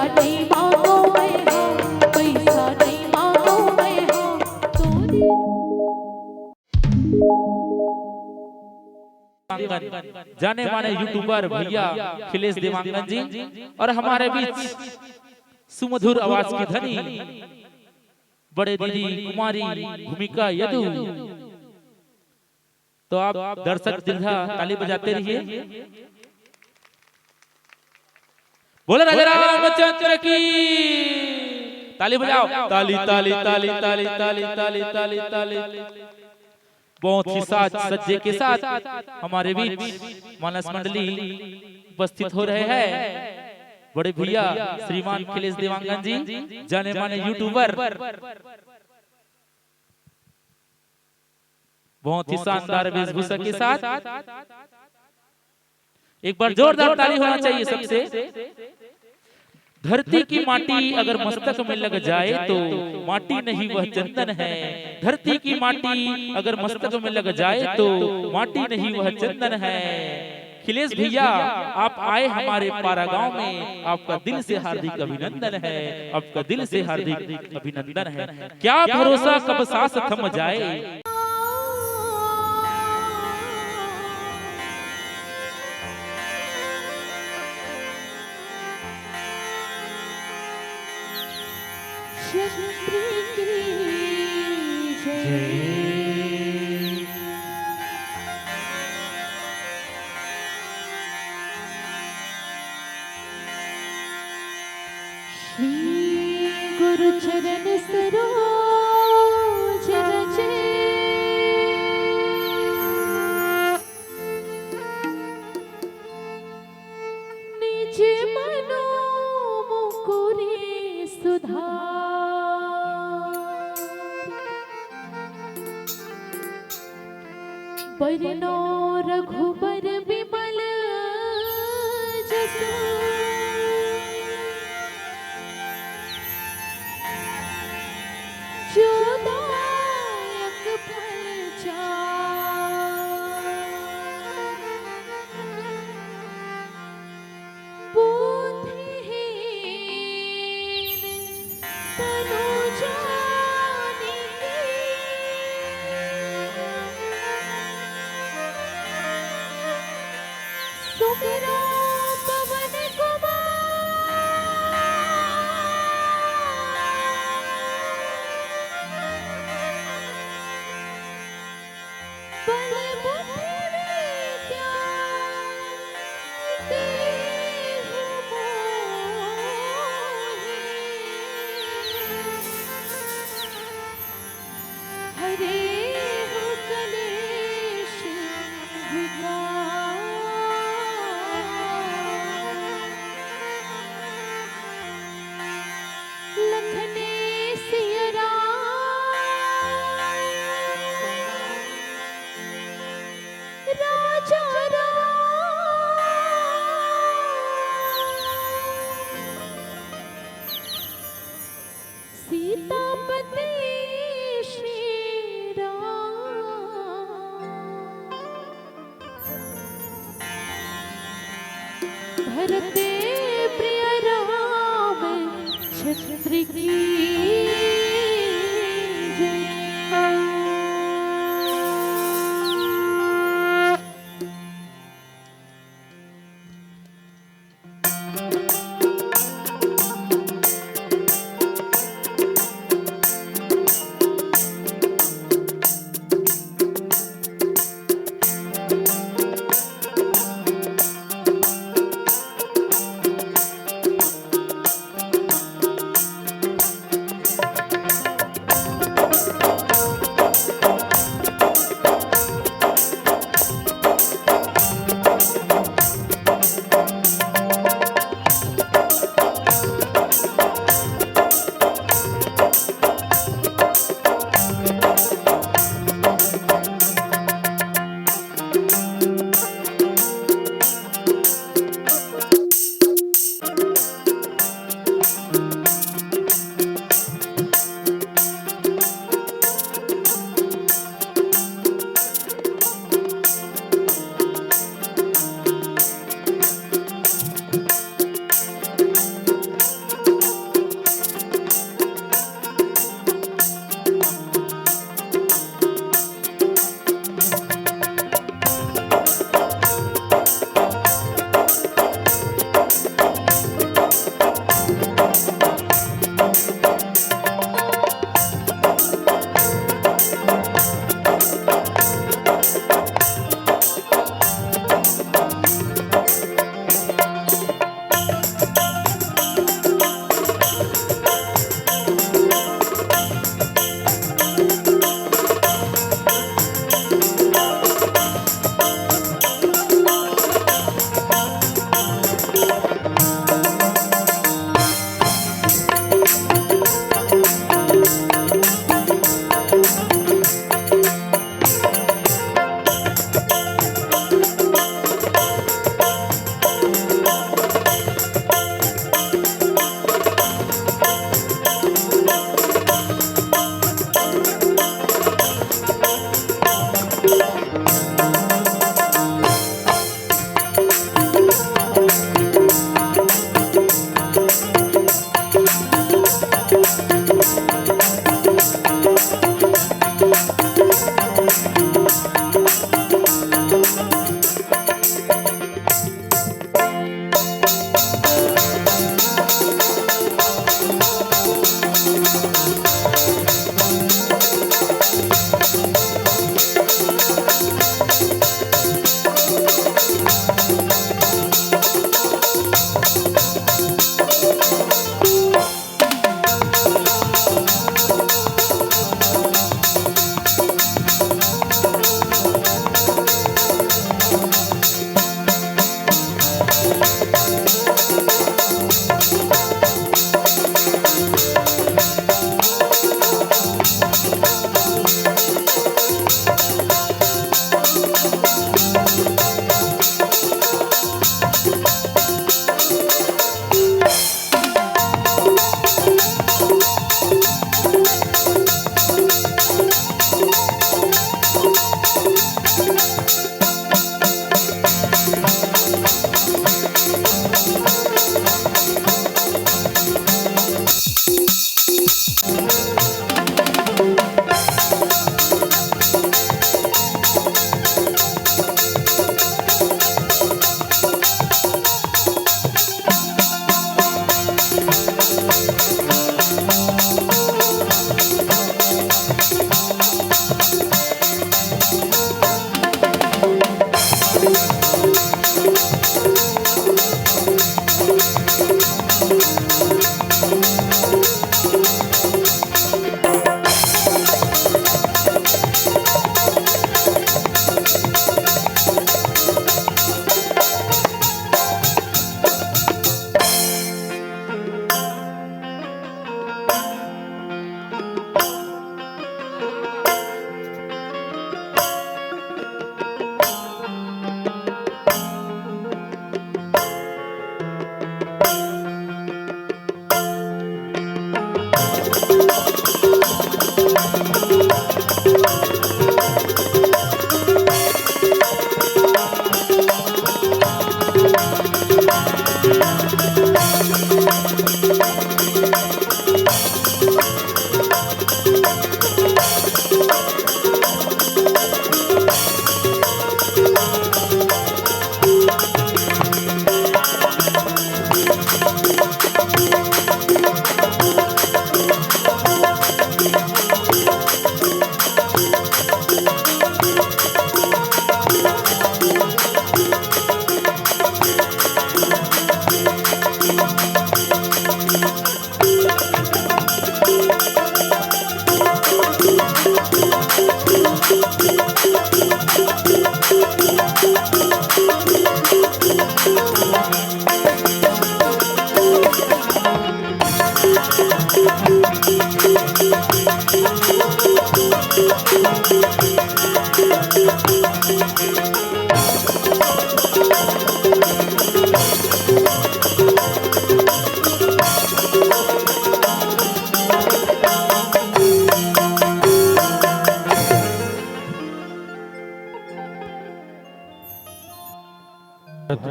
नहीं मांगो मैं हाँ, पैसा नहीं मांगो मैं हाँ, जाने माने यूट्यूबर भैया खिलेश देवांगन जी और हमारे बीच सुमधुर आवाज की धनी बड़े दीदी कुमारी भूमिका यदु। तो आप दर्शक दिल्हा ताली बजाते रहिए। बोले राजा रामचंद्र की ताली बजाओ। ताली ताली ताली ताली ताली ताली ताली ताली। बहुत ही साज सज्जे के साथ हमारे बीच मानस मंडली उपस्थित हो रहे हैं। बड़े भैया श्रीमान खिलेश देवांगन जी जाने माने यूट्यूबर, बहुत ही शानदार वेशभूषा के साथ एक बार जोरदार ताली होना चाहिए सबसे। धरती की माटी अगर मस्तक में लग जाए तो माटी नहीं वह चंदन है। धरती की माटी अगर मस्तक में लग जाए तो माटी नहीं वह चंदन है। खिलेश भैया आप आए हमारे पारा गांव में, आपका दिल से हार्दिक अभिनंदन है, आपका दिल से हार्दिक अभिनंदन है। क्या भरोसा कब सांस थम जाए। गुरु चरण सरोज रजे, निज मनो मुकुरे सुधार, बरनो रघुबर विमल जसु, जोदायक फल बुद्धिहीन तनु जानिके, सुमिरो पवन सीतापति श्री राम, भरते प्रिय राम छत्र की जय।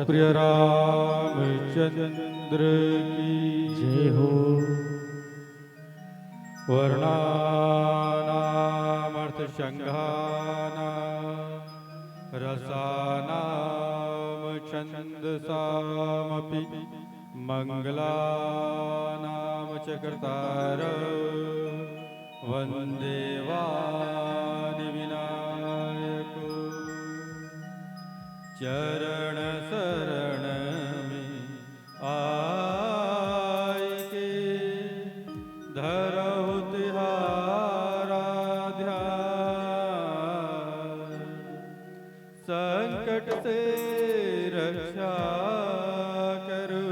प्रिय रामचंद्र की जय हो। वर्णानामर्थ संघानां रसानां छन्दसामपि मंगलानां च कर्तारं वन्दे वादिविनायको। चरण शरण में आय के धरहु तिहारा ध्यान। संकट से रक्षा करो,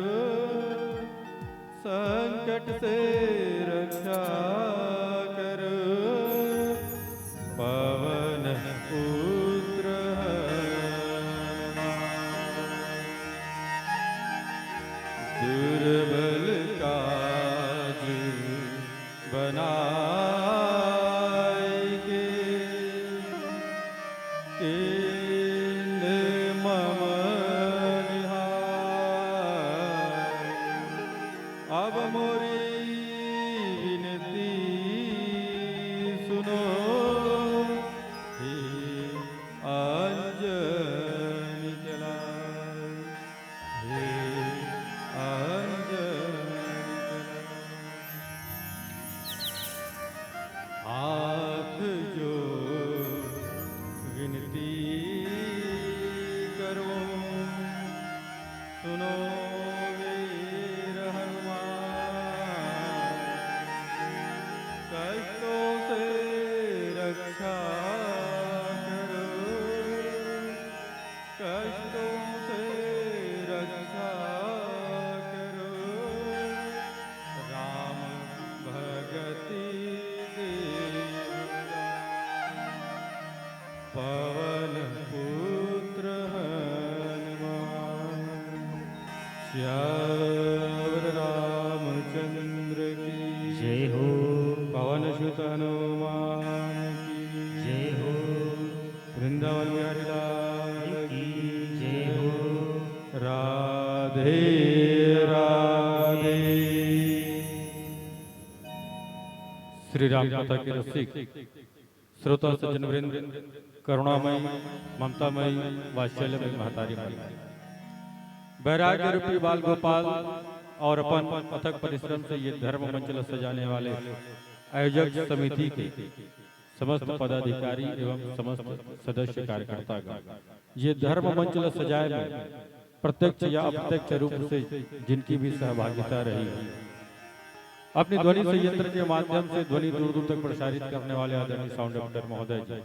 संकट से रक्षा करो। पवन पुत्र दुर्बल काज बनाएगे, कीन मम निहार। अब मोरी विनती सुनो, हे अंजनी जलाए, हे हाथ जो विनती करो, सुनो वीर हनुमान। कष्टों से रक्षा करो, कष्टों से रक्षा करो। राम भगति पवन पुत्र हनुमान। श्याम रामचंद्र की जय हो। पवन सुत हनुमान की जय हो। वृंदावन बिहारी लाल की जय हो। राधे राधे। श्री राम कथा के रसिक श्रोता सज्जन वृंद, करुणामयी ममतामयी वात्सल्यमयी महतारी माई, वैराग्य रूपी बाल गोपाल और अपन अथक परिश्रम से ये धर्म मंचल सजाने वाले आयोजक समिति के समस्त पदाधिकारी एवं समस्त सदस्य कार्यकर्ता, ये धर्म मंचल सजाए में प्रत्यक्ष या अप्रत्यक्ष रूप से जिनकी भी सहभागिता रही, अपनी ध्वनि संयंत्र के माध्यम से ध्वनि दूर दूर तक प्रसारित करने वाले आदरणीय साउंड एडिटर महोदय जी,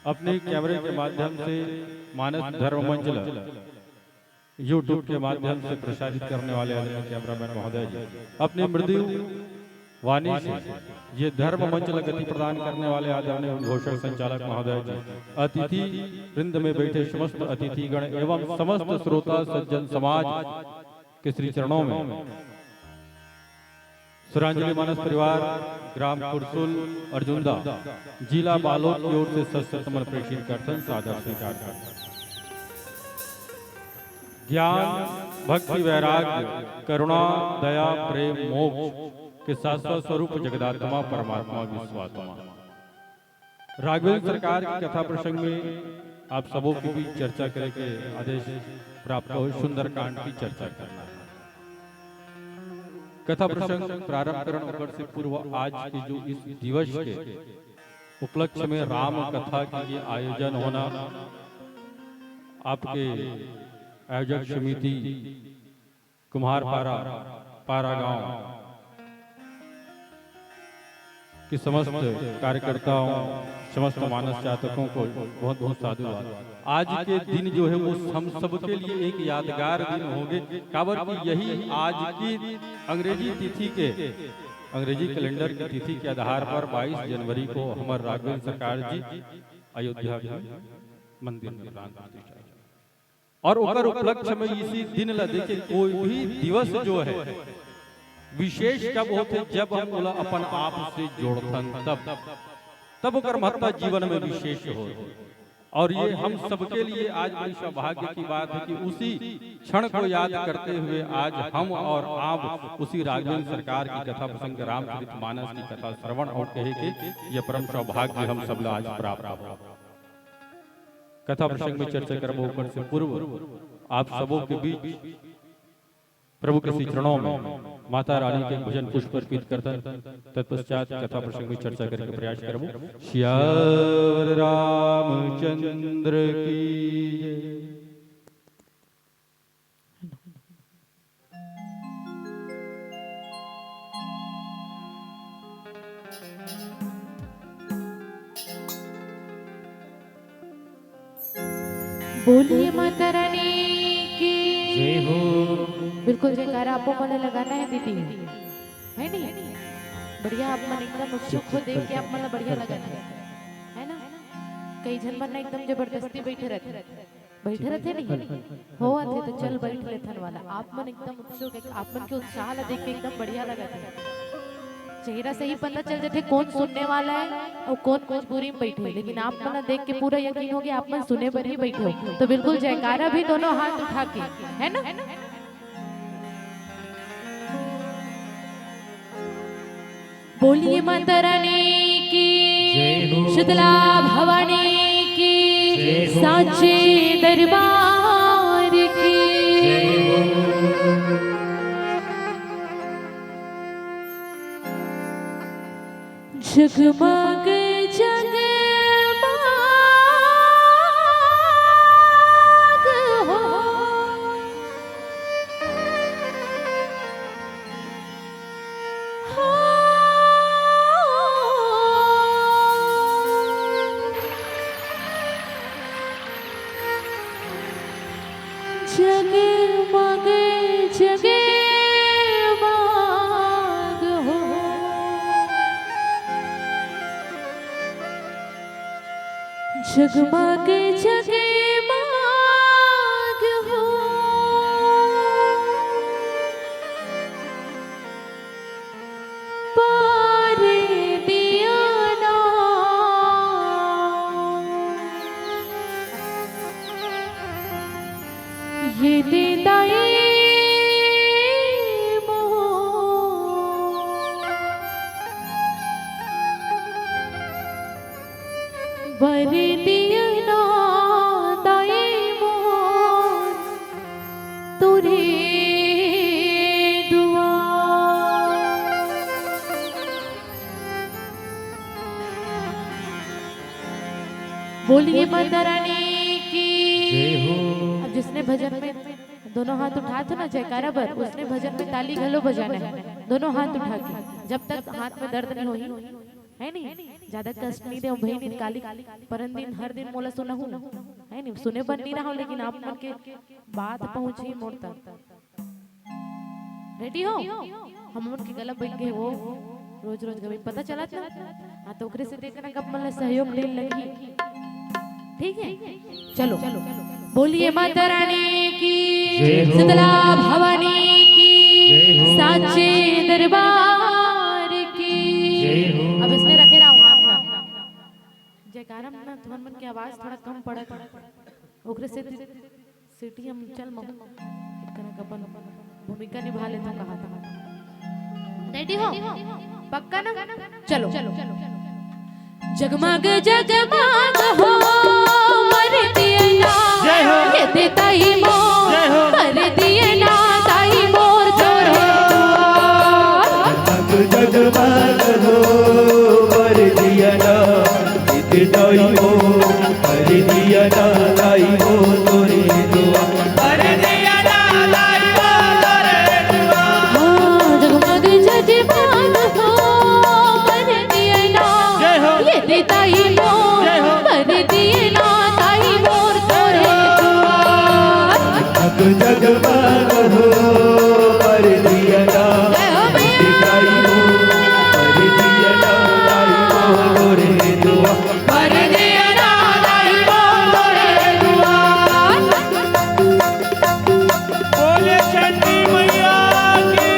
अपने कैमरे के माध्यम से मानस धर्म मंच यूट्यूब के माध्यम से प्रसारित करने वाले आदरणीय कैमरामैन महोदय जी, अपनी मृदु वाणी से ये धर्म मंच गति प्रदान करने वाले आदरणीय घोषक संचालक महोदय जी, अतिथि वृंद में बैठे समस्त अतिथिगण एवं समस्त श्रोता सज्जन समाज के श्री चरणों में सुरांजलि मानस परिवार ग्राम कुरसुल अर्जुनदा जिला बालोद की ओर से सत्समन प्रेषित करते सादर स्वीकार करते। ज्ञान भक्ति वैराग्य करुणा दया प्रेम मोक्ष के शाश्वत स्वरूप जगदात्मा परमात्मा विश्वात्मा राघवेंद्र सरकार की कथा प्रसंग में आप सबों की भी चर्चा करने के आदेश प्राप्त हो। सुंदरकांड की चर्चा करना है। कथा प्रसंग प्रारंभ करने से पूर्व आज के जो इस दिवस के उपलक्ष्य में राम कथा के लिए आयोजन होना, आपके आयोजक समिति कुम्हारपारा पारा गांव कि समस्त कार्यकर्ताओं समस्त मानस चातकों को बहुत बहुत साधुवाद। आज के दिन जो है वो हम सब के लिए एक यादगार दिन होंगे, काबर की यही आज की अंग्रेजी तिथि के अंग्रेजी कैलेंडर की तिथि के आधार पर 22 जनवरी को हमारे राघवेंद्र सरकार जी अयोध्या मंदिर में प्राण प्रतिष्ठा और ओकर उपलक्ष्य में इसी दिन ला देखे कोई भी दिवस जो है विशेष कब होते जब हम बोला अपन आप से जोड़थन तब ओकर महत्ता जीवन में विशेष हो। और ये हम सबके लिए आज बड़ी सौभाग्य की बात है कि उसी क्षण को याद करते हुए आज हम और आप उसी राघवेंद्र सरकार की कथा प्रसंग रामचरितमानस की कथा श्रवण और कहे के ये परम सौभाग्य हम सब आज प्राप्त हो। कथा प्रसंग में चर्चा करने से पूर्व आप सबों के बीच प्रभु के श्री चरणों में माता रानी के भजन पुष्प अर्पित करता तत्पश्चात कथा प्रसंग में चर्चा करके प्रयास करबो। श्यावर रामचंद्र की बोलिए माता रानी की जय हो। बिल्कुल जयकारा आपको मन लगाना है दीदी, है नहीं? बढ़िया आप मन एकदम उत्सुक हो देख के आप मन बढ़िया लगाना है ना? कई जन मन एकदम जबरदस्ती बैठे रहते नहीं हो आते तो चल बैठ लेथन वाला। आप मन एकदम उत्सुक है, आप मन के उत्साह ला देख के एकदम बढ़िया लगाते। चेहरा से ही पता चल जाते कौन सुनने वाला है और कौन मजबूरी में बैठे, लेकिन आप मन देख के पूरा यकीन हो कि आप मन सुने पर ही बैठे हो। तो बिल्कुल जयकारा भी दोनों हाथ उठा के, है ना? बोलिए माता रानी की, शीतला भवानी की, साचे दरबार की। जगमग जगमग हो जगमग जगमग हो जगमग जगमग हो पार दिया ना ये दिदाई बर दिया ना दाई मोर तुरे दुआ। बोलिए माता रानी की। अब जिसने भजन में दोनों हाथ उठा तो ना जयकारा बर उसने भजन में ताली घलो बजाना है दोनों हाथ उठा के जब तक हाथ में दर्द नहीं होई है नहीं ज्यादा कष्ट नहीं दे भाई नहीं काली परन दिन हर दिन मोला सुना हूं है नहीं सुने बन नहीं रहा हूं लेकिन आप मन के बात पहुंची मोर तक रेडी हो हम मन के गला बैठ गए वो रोज रोज कभी पता चला था हाँ तो ओकरे से देखना कब मन सहयोग ले लगी ठीक है चलो बोलिए माता रानी की शीतला भवानी की साचे दरबार की अब इसने रखे रहा जयकारा ना तुम्हारे मन की आवाज थोड़ा कम पड़ा ओकरे से सिटी हम चल महू इतना अपन भूमिका निभा ले तो कहा था रेडी हो पक्का ना चलो जगमग जगमग हो मर दिए ना ये देता ही मोर मर दिए ना ताई मोर जोर जगमग हो मर दिया ना ये देता ही मोर मर दिया ना ताई मोर तोरे दुआ मर दिया ना ताई मोर तोरे दुआ जगमग जगमग हो मर दिए ना ये देता ही मोर मर दिए ना ताई मोर तोरे जगमग हो मर दिया ना ताई मोर मर दिया ना ताई मोर तोरे दुआ मर दिए ना ताई मोर तोरे दुआ बोले चंडी मैया की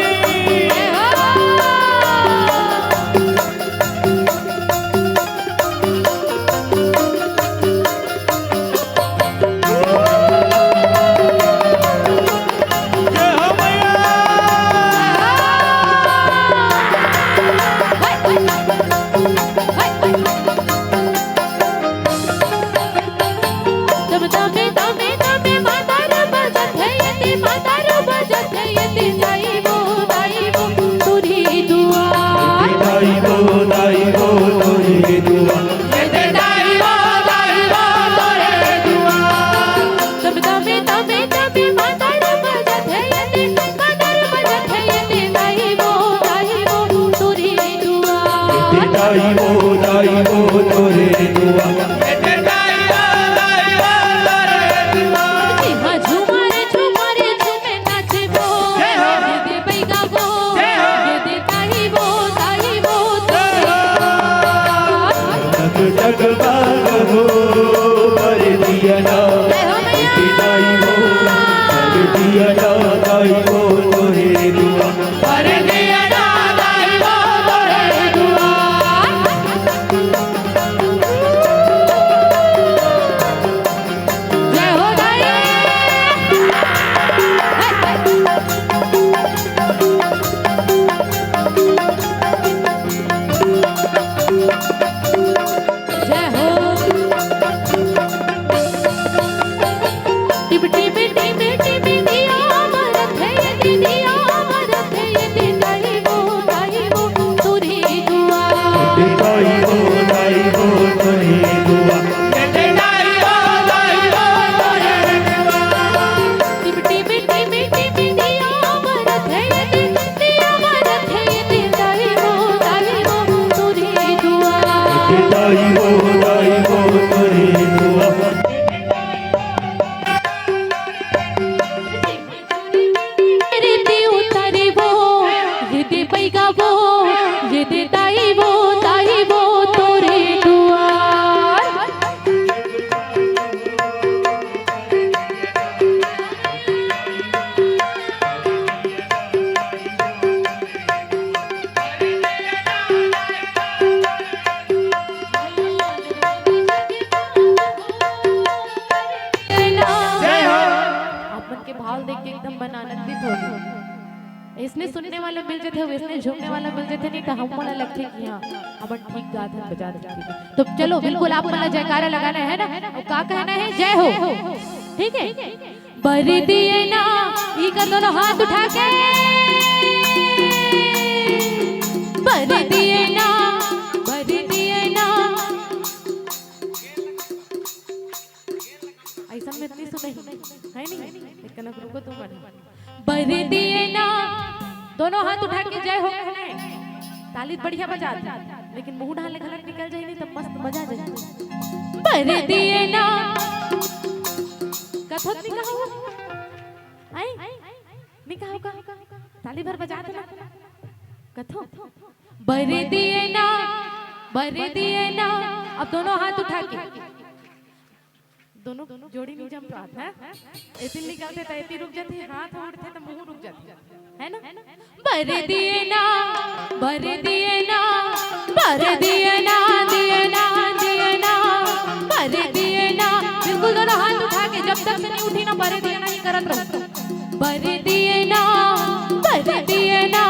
इसने सुनने वाला मिल जाते हो इसने झूमने वाला मिल जाते नहीं तो हम वाला लगते कि हाँ अब ठीक गाते हैं बजा देते तो चलो बिल्कुल आप वाला जयकारा लगाना है ना और का कहना है जय हो ठीक है बर दिए ना ये का दोनों हाथ उठा के बर दिए ना ऐसा में इतनी सुनाई है नहीं लेकिन रुको तुम ताली बढ़िया बजा दी, लेकिन मुंह ढाले गलत निकल जाए नहीं तो मस्त बजा जाए। भर दिए ना कथक निकाह आई निकाह का ताली भर बजा देना कथो। भर दिए ना अब दोनों हाथ उठा के दोनों जोड़ी नहीं जम पात है, ऐसे निकलते तो ऐसे रुक जाते, हाथ उड़ते तो मुंह रुक जाते है ना। भर दिए ना भर दिए ना भर दिए ना दिए ना दिए ना भर दिए ना, बिल्कुल दोनों हाथ उठा के जब तक से नहीं उठी ना भर दिए ना ही करत रहो। भर दिए ना भर दिए ना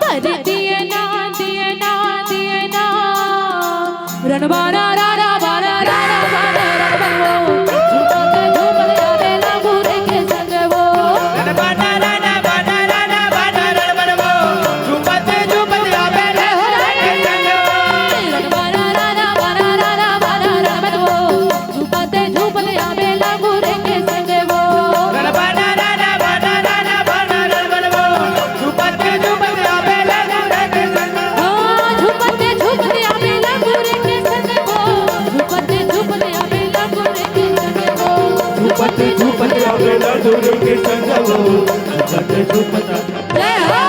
भर दिए ना दिए ना दिए ना रणबारा रारा बारा रारा बारा रणबो झूमते झूमते आवे लगुरे के संग वो रणबारा रारा बारा रारा बारा रणबो झूमते झूमते आवे लगुरे के संग रणबारा रारा बारा रारा बारा रणबो झूमते झूमते आवे लगुरे के संग वो रणबारा रारा बारा रारा बारा रणबो झूमते झूमते आवे लगुरे के संग झूमते झूमते आवे लगुरे के संग वो झूमते झूमते आवे लगुरे के संग वो झूमते झूमते आवे लगुरे के संग वो झूमते झूमते जय हो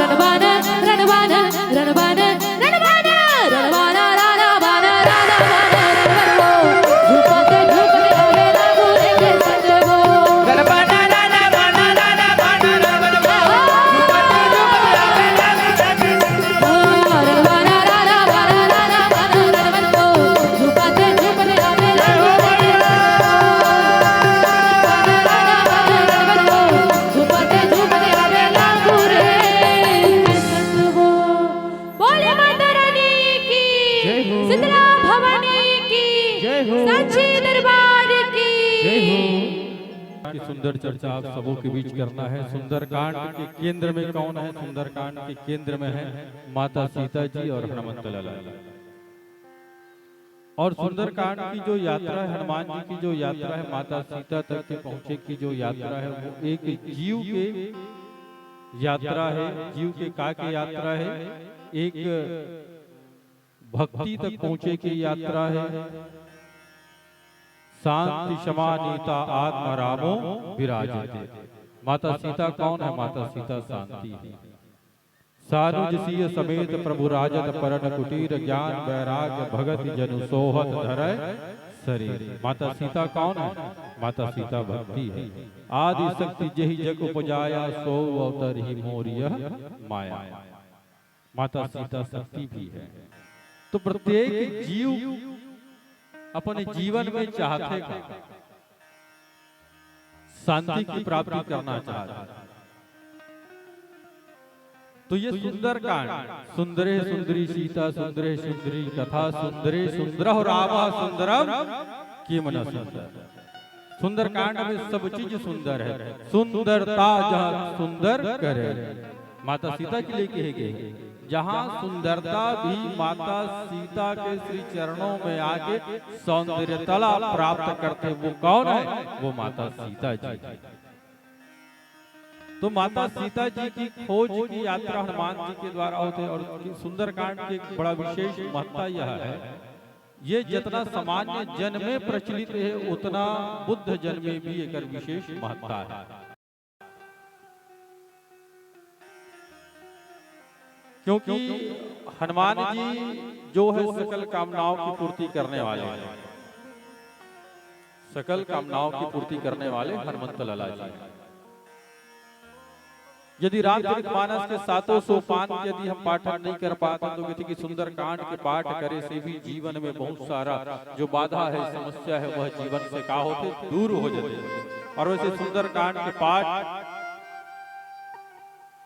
रणबाना रणबाना रणबाना रणबाना रणबाना रारा बारा रारा बारा रणबो झूमते झूमते आवे लगुरे के संग वो रणबारा रारा बारा रारा बारा रणबो झूमते झूमते आवे लगुरे के संग रणबाना रारा बारा रारा बारा रणबो झूमते झूमते आवे लगुरे के झूमते झूमते आवे लगुरे के संग वो। बोले माता रानी की जय हो। शीतला भवानी की जय हो। सांची दरबार की की सुंदर चर्चा आप सबों के बीच करना है। सुंदरकांड के केंद्र में कौन है? सुंदरकांड के केंद्र में है माता सीता जी और हनुमंत लाला। और सुंदरकांड की जो यात्रा है, हनुमान जी की जो यात्रा है, माता सीता तक के पहुंचे की जो यात्रा है, वो एक जीव के यात्रा है, जीव के का की यात्रा है, एक भक्ति तक पहुंचे की यात्रा है। शांति क्षमा नीता आत्मा रामो विराजते। माता सीता कौन है? माता सीता शांति है। सानुज सिय समेत प्रभु राजत परन कुटीर ज्ञान वैराग्य भगत जनु सोहत धरय शरीर। माता सीता कौन है? माता सीता भक्ति है। आदि शक्ति जहि जग उपजाया सो अवतर ही मोरिय माया। माता सीता शक्ति भी है। तो प्रत्येक जीव अपने जीवन में चाहते का शांति की प्राप्ति करना चाहता है। तो ये सुंदरकांड, सुंदरे सुंदरी सीता सुंदरे सुंदरी कथा सुंदरे सुंदर रामा सुंदरम किमन सुंदर। सुंदरकांड में सब चीज सुंदर है। सुंदरता जहाँ सुंदर करे माता सीता के लिए कही गई। जहाँ सुंदरता भी माता सीता के श्री चरणों में आके सौंदर्यता प्राप्त करते, वो कौन है? वो माता सीता जी। तो माता सीता जी की खोज की यात्रा हनुमान जी के द्वारा होते और सुंदरकांड की एक बड़ा विशेष महत्ता यह है, ये जितना सामान्य जन में प्रचलित है उतना बुद्ध जन में भी एक विशेष महत्ता है। क्योंकि हनुमान जी जो है सकल कामनाओं की पूर्ति करने वाले हैं। सकल कामनाओं की पूर्ति करने वाले हनुमंत लाला जी। यदि रामचरितमानस के 700 सोपान यदि हम पाठन नहीं कर पाते तो कहते कि सुंदरकांड के पाठ करे से भी जीवन में बहुत सारा जो बाधा है, समस्या है, वह जीवन से का होते दूर हो जाते। और वैसे सुंदरकांड के पाठ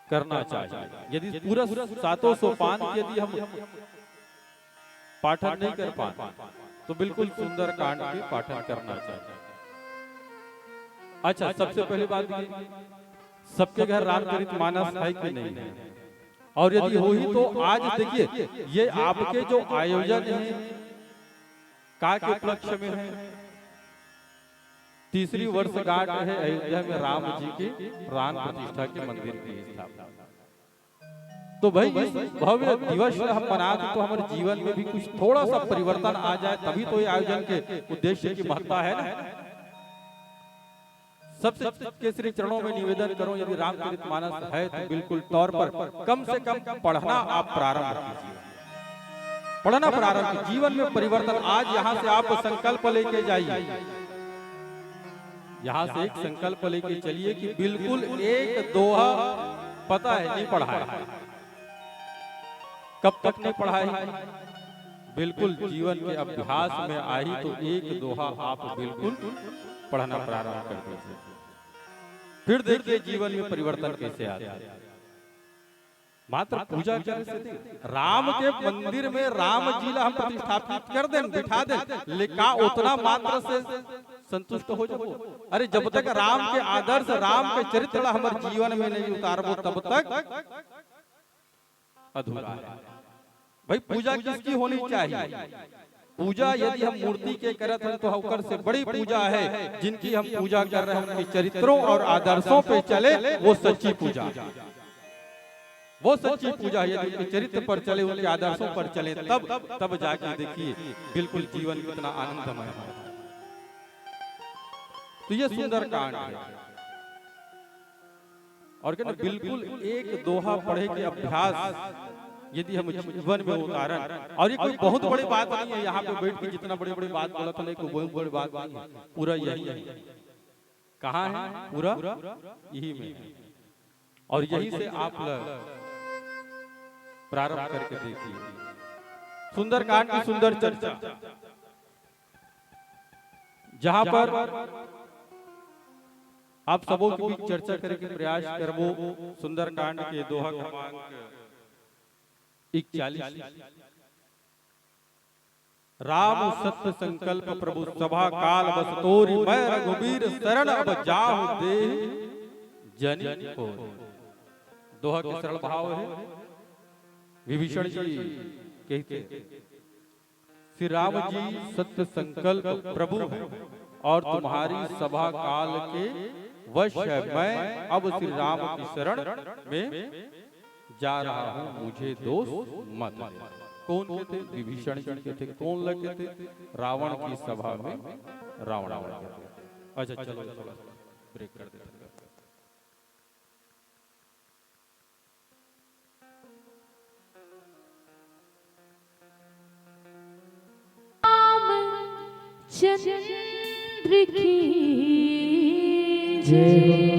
करना चाहिए। यदि पूरा 700 सोपान यदि हम पाठन नहीं कर पाते तो बिल्कुल सुंदरकांड के पाठन करना चाहिए। अच्छा, सबसे पहली बात ये, सबके घर रामचरितमानस है कि नहीं है? और यदि हो ही तो आज देखिए ये आपके जो आयोजन है का के उपलक्ष्य में है। तीसरी वर्षगांठ है अयोध्या में राम जी के प्राण प्रतिष्ठा के मंदिर की स्थापना। तो भाई इस भव्य दिवस हम मनाते तो हमारे जीवन में भी कुछ थोड़ा सा परिवर्तन आ जाए, तभी तो ये आयोजन के उद्देश्य की महत्ता है ना। सबसे के श्री चरणों में निवेदन करूं, यदि रामचरितमानस है तो बिल्कुल तौर पर कम से कम पढ़ना आप प्रारंभ कीजिए, पढ़ना प्रारंभ कीजिए। जीवन में परिवर्तन आज यहाँ से आप संकल्प लेके जाइए, यहाँ से एक संकल्प लेके चलिए कि बिल्कुल एक दोहा पता है नहीं पढ़ा है, कब तक नहीं पढ़ा है, बिल्कुल जीवन के अभ्यास में आई तो एक दोहा आप बिल्कुल पढ़ना प्रारंभ कर दीजिए, फिर देखिए जीवन में परिवर्तन कैसे आता है। मात्र पूजा करने से राम के मंदिर में राम जी ला हम प्रतिष्ठापित कर दें, बिठा दें, लेकिन उतना मात्र से संतुष्ट हो जाओ। अरे जब तक राम के आदर्श राम के चरित्र हमारे जीवन में नहीं उतारबो तब तक अधूरा है। भाई पूजा किसकी होनी चाहिए? पूजा यदि हम मूर्ति के करत हैं तो होकर से बड़ी पूजा है, जिनकी हम पूजा कर रहे हैं उनके चरित्रों और आदर्शों पे चले, वो सच्ची पूजा, वो सच्ची पूजा है। यदि उनके चरित्र पर चले, उनके आदर्शों पर चले, तब जाके देखिए बिल्कुल जीवन कितना आनंदमय है। तो ये सुंदर कांड है, और कहते बिल्कुल एक दोहा पढ़े के अभ्यास यदि हम जीवन में उतारन, और ये कोई बहुत बड़ी बात नहीं है, यहाँ पे बैठ के जितना बड़ी बड़ी बात बोला था नहीं, कोई बहुत बड़ी बात नहीं है, पूरा यही है। कहाँ है? पूरा यही में, और यही से आप प्रारंभ करके देखिए। सुंदर कांड की सुंदर चर्चा, जहां पर आप सबों के बीच चर्चा करने के प्रयास करबो सुंदर कांड के दोहा क्रमांक 41। राम सत्य संकल्प प्रभु सभा काल बस तोरी, मैं रघुबीर शरण अब जाहु दे जनि को। दोहा के सरल भाव है, विभीषण जी कहते श्री राम जी सत्य संकल्प प्रभु है और तुम्हारी सभा काल के वश है, मैं अब श्री राम की शरण में जा रहा हूँ, मुझे दोष मत। कौन कहते? विभीषण जी कहते। कौन लगे थे? रावण की सभा में रावण। अच्छा चलो ब्रेक कर देते हैं। चंद्र की जय,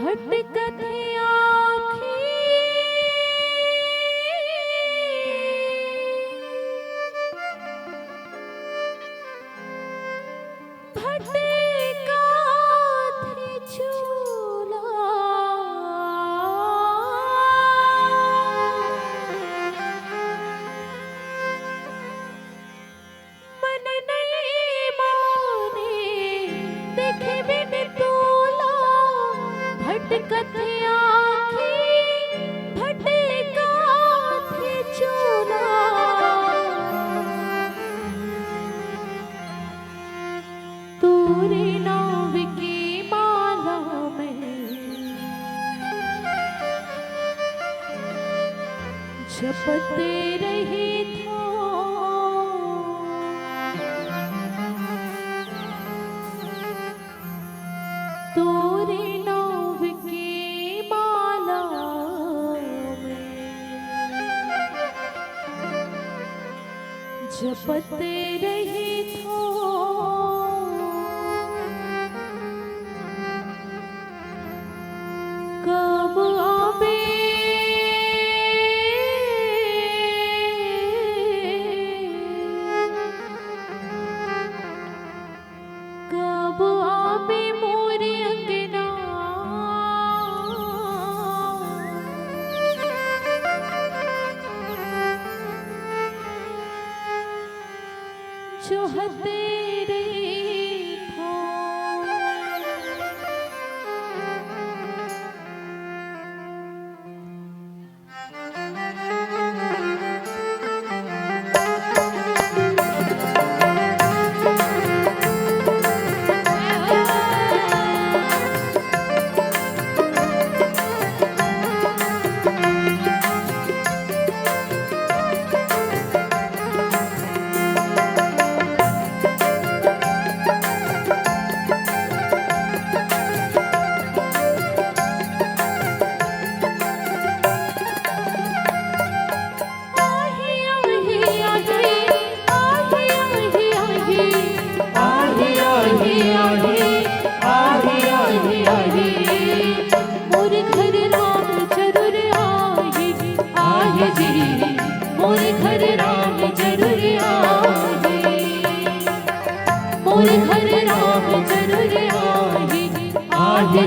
भटकत आँखें भटका थे झूला, मन नहीं माने देखे बिन तोला, भटकत आँखें भटका थे झूला, तोरे नाव की माला में जपते रही था, तोरे नाव की माला में जपते रही था, कब आवे कब आवे मोरे अंगना, चुहते रही था।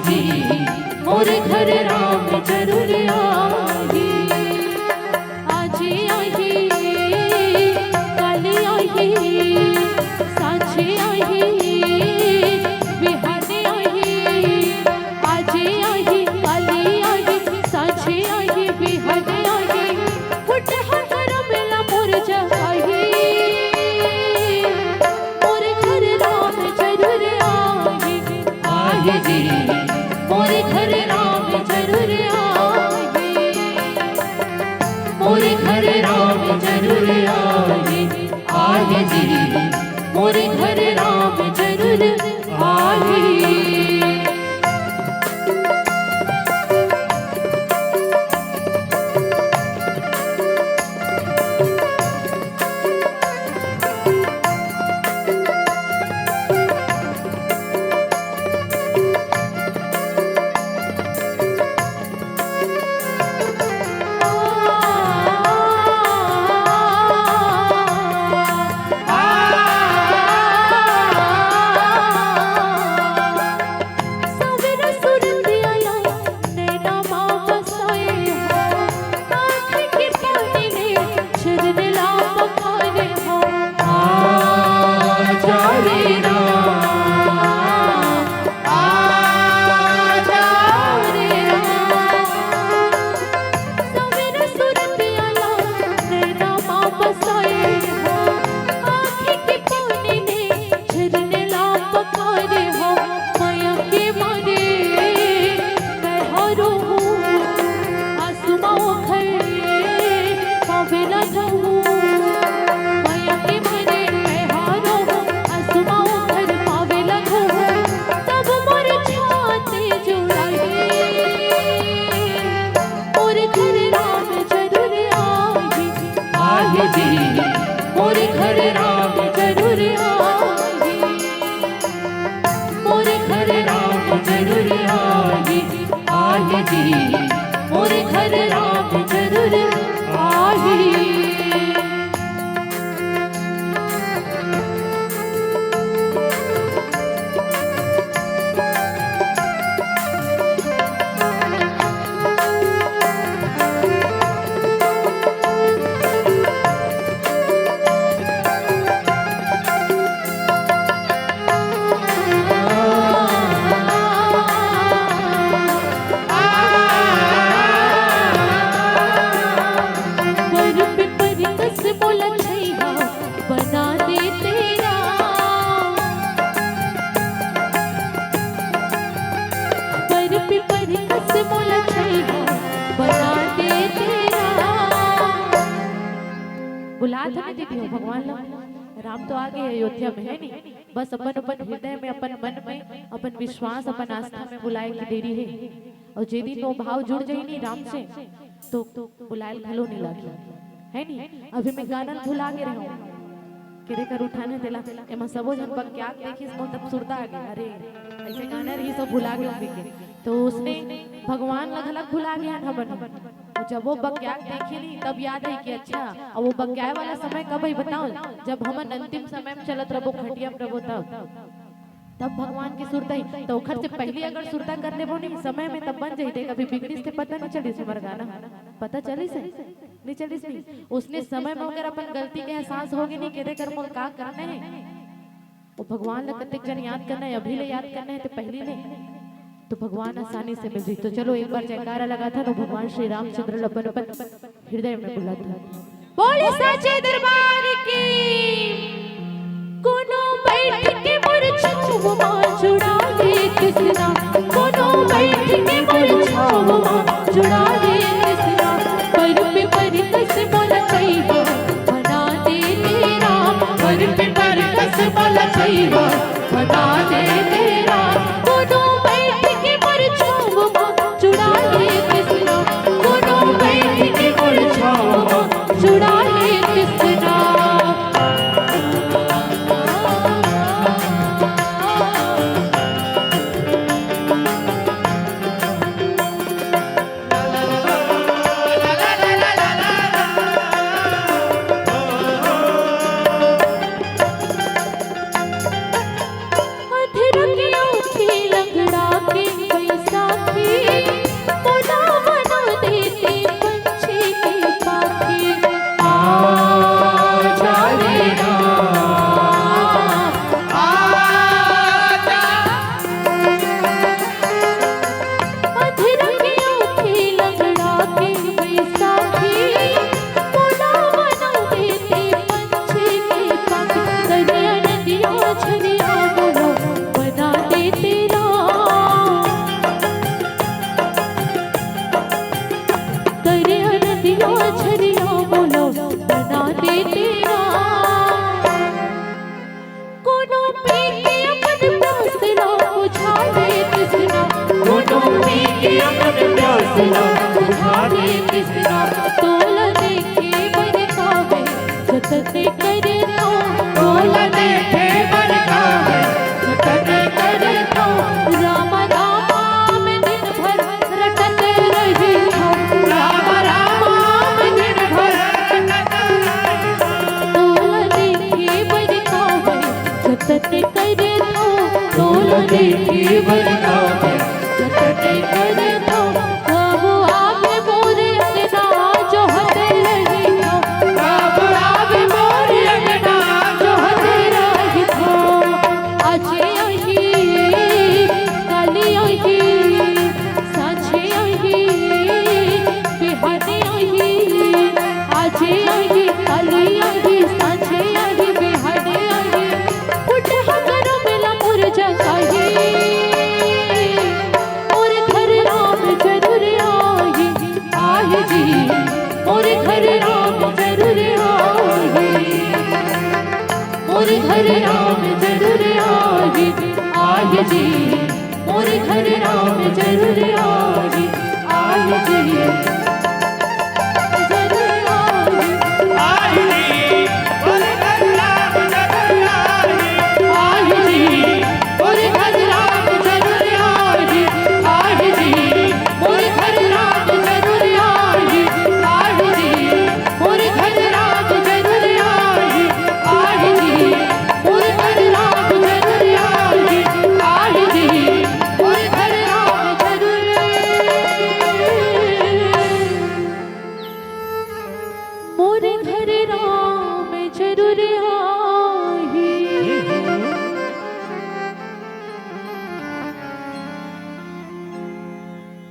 जी मोर घर राम जरूर आही। आज आही कल आही साँझे आही बिहाने आही। आज आही कल आही साँझे आही बिहाने आही। फुट हाथ रमला मोर जगाही। मोर घर राम जरूर आही। आही जी मोर घर राम जरूर आही। मोर घर राम जरूर आही। आही जी मोर घर राम जरूर आही। मोर घर राम जरूर आही। मोर घर राम जरूर आही। आही जी मोर घर राम जरूर आही। बुला तो नहीं दीदी हो भगवान लोग। राम तो आ गए अयोध्या में है नहीं। बस अपन अपन हृदय में अपन मन में अपन विश्वास अपन आस्था में बुलाए की देरी है। और जे दिन वो भाव जुड़ जाए नहीं राम से तो बुलाए भलो नहीं लगे है नहीं। अभी मैं गाना भुला के रहा किरे कर उठाने दिला एमा सबो जन पर क्या देखिस को तब सुरता आ गया। अरे ऐसे गाना रही सब भुला के तो उसने भगवान लगलग भुला गया हमन। जब वो बग्याक देखी ली तब याद है कि अच्छा अब वो बग्याय वाला समय कब है बताओ जब हम अंतिम समय में चलत रहो खटिया में रहो तब तब भगवान की सुरता ही तो खर से पहले अगर सुरता कर ले वो नहीं समय में तब बन जाते कभी बिगड़ी से पता नहीं चली सुमर गाना पता चली से नहीं चली से नहीं उसने समय में अगर अपन गलती के एहसास होगी नहीं केदे कर मोल का करना है वो भगवान ने कतेक जन याद करना है अभी ले याद करना है तो पहले ले तो भगवान आसानी से मिल जाए तो चलो एक बार जयकारा लगा था तो भगवान श्री रामचंद्र अपन हृदय में बुला था बोले साचे दरबार की कोनो बैठ के मुरझाओ मां जुड़ा दे किसना कोनो बैठ के मुरझाओ मां जुड़ा दे किसना पर पे पर कस बोला कईवा बना दे तेरा पर पे पर कस बोला कईवा बना दे तेरा कोनो बैठ के मुरझाओ मां जुड़ा दे किसना कोनो बैठ के मुरझाओ मां जुड़ा दे किसना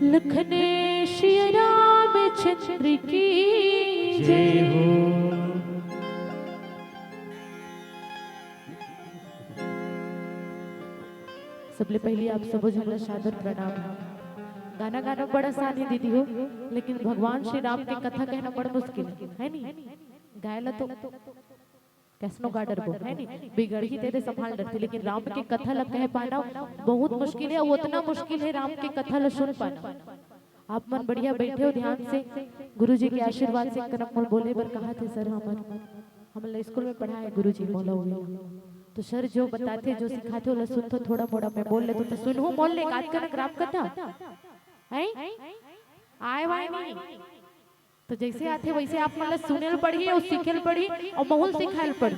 लखने श्री रामचंद्र की जय हो। सबले पहले आप सब झन सादर प्रणाम। गाना गाना बड़ा आसान है दीदी हो, लेकिन भगवान श्री राम की कथा कहना बड़ा मुश्किल है नहीं। गायला तो कैसनो गाडर को है नहीं बिगड़ ही तेरे संभाल डरती, लेकिन राम की कथा लग कह पाना बहुत मुश्किल है। उतना मुश्किल है राम की कथा ल सुन पाना। आप मन बढ़िया बैठे हो ध्यान से, गुरुजी के आशीर्वाद से करम बोले बर कहा थे सर हम स्कूल में पढ़ा है गुरुजी बोला हुआ, तो सर जो बताते जो सिखाते हो सुन तो थोड़ा मोड़ा मैं बोल ले तो सुन हो बोल ले आज का राम कथा है आए वाई नहीं तो जैसे आते वैसे आप मतलब सुनेल पढ़ी और सीखेल पढ़ी और माहौल सिखाएल पढ़ी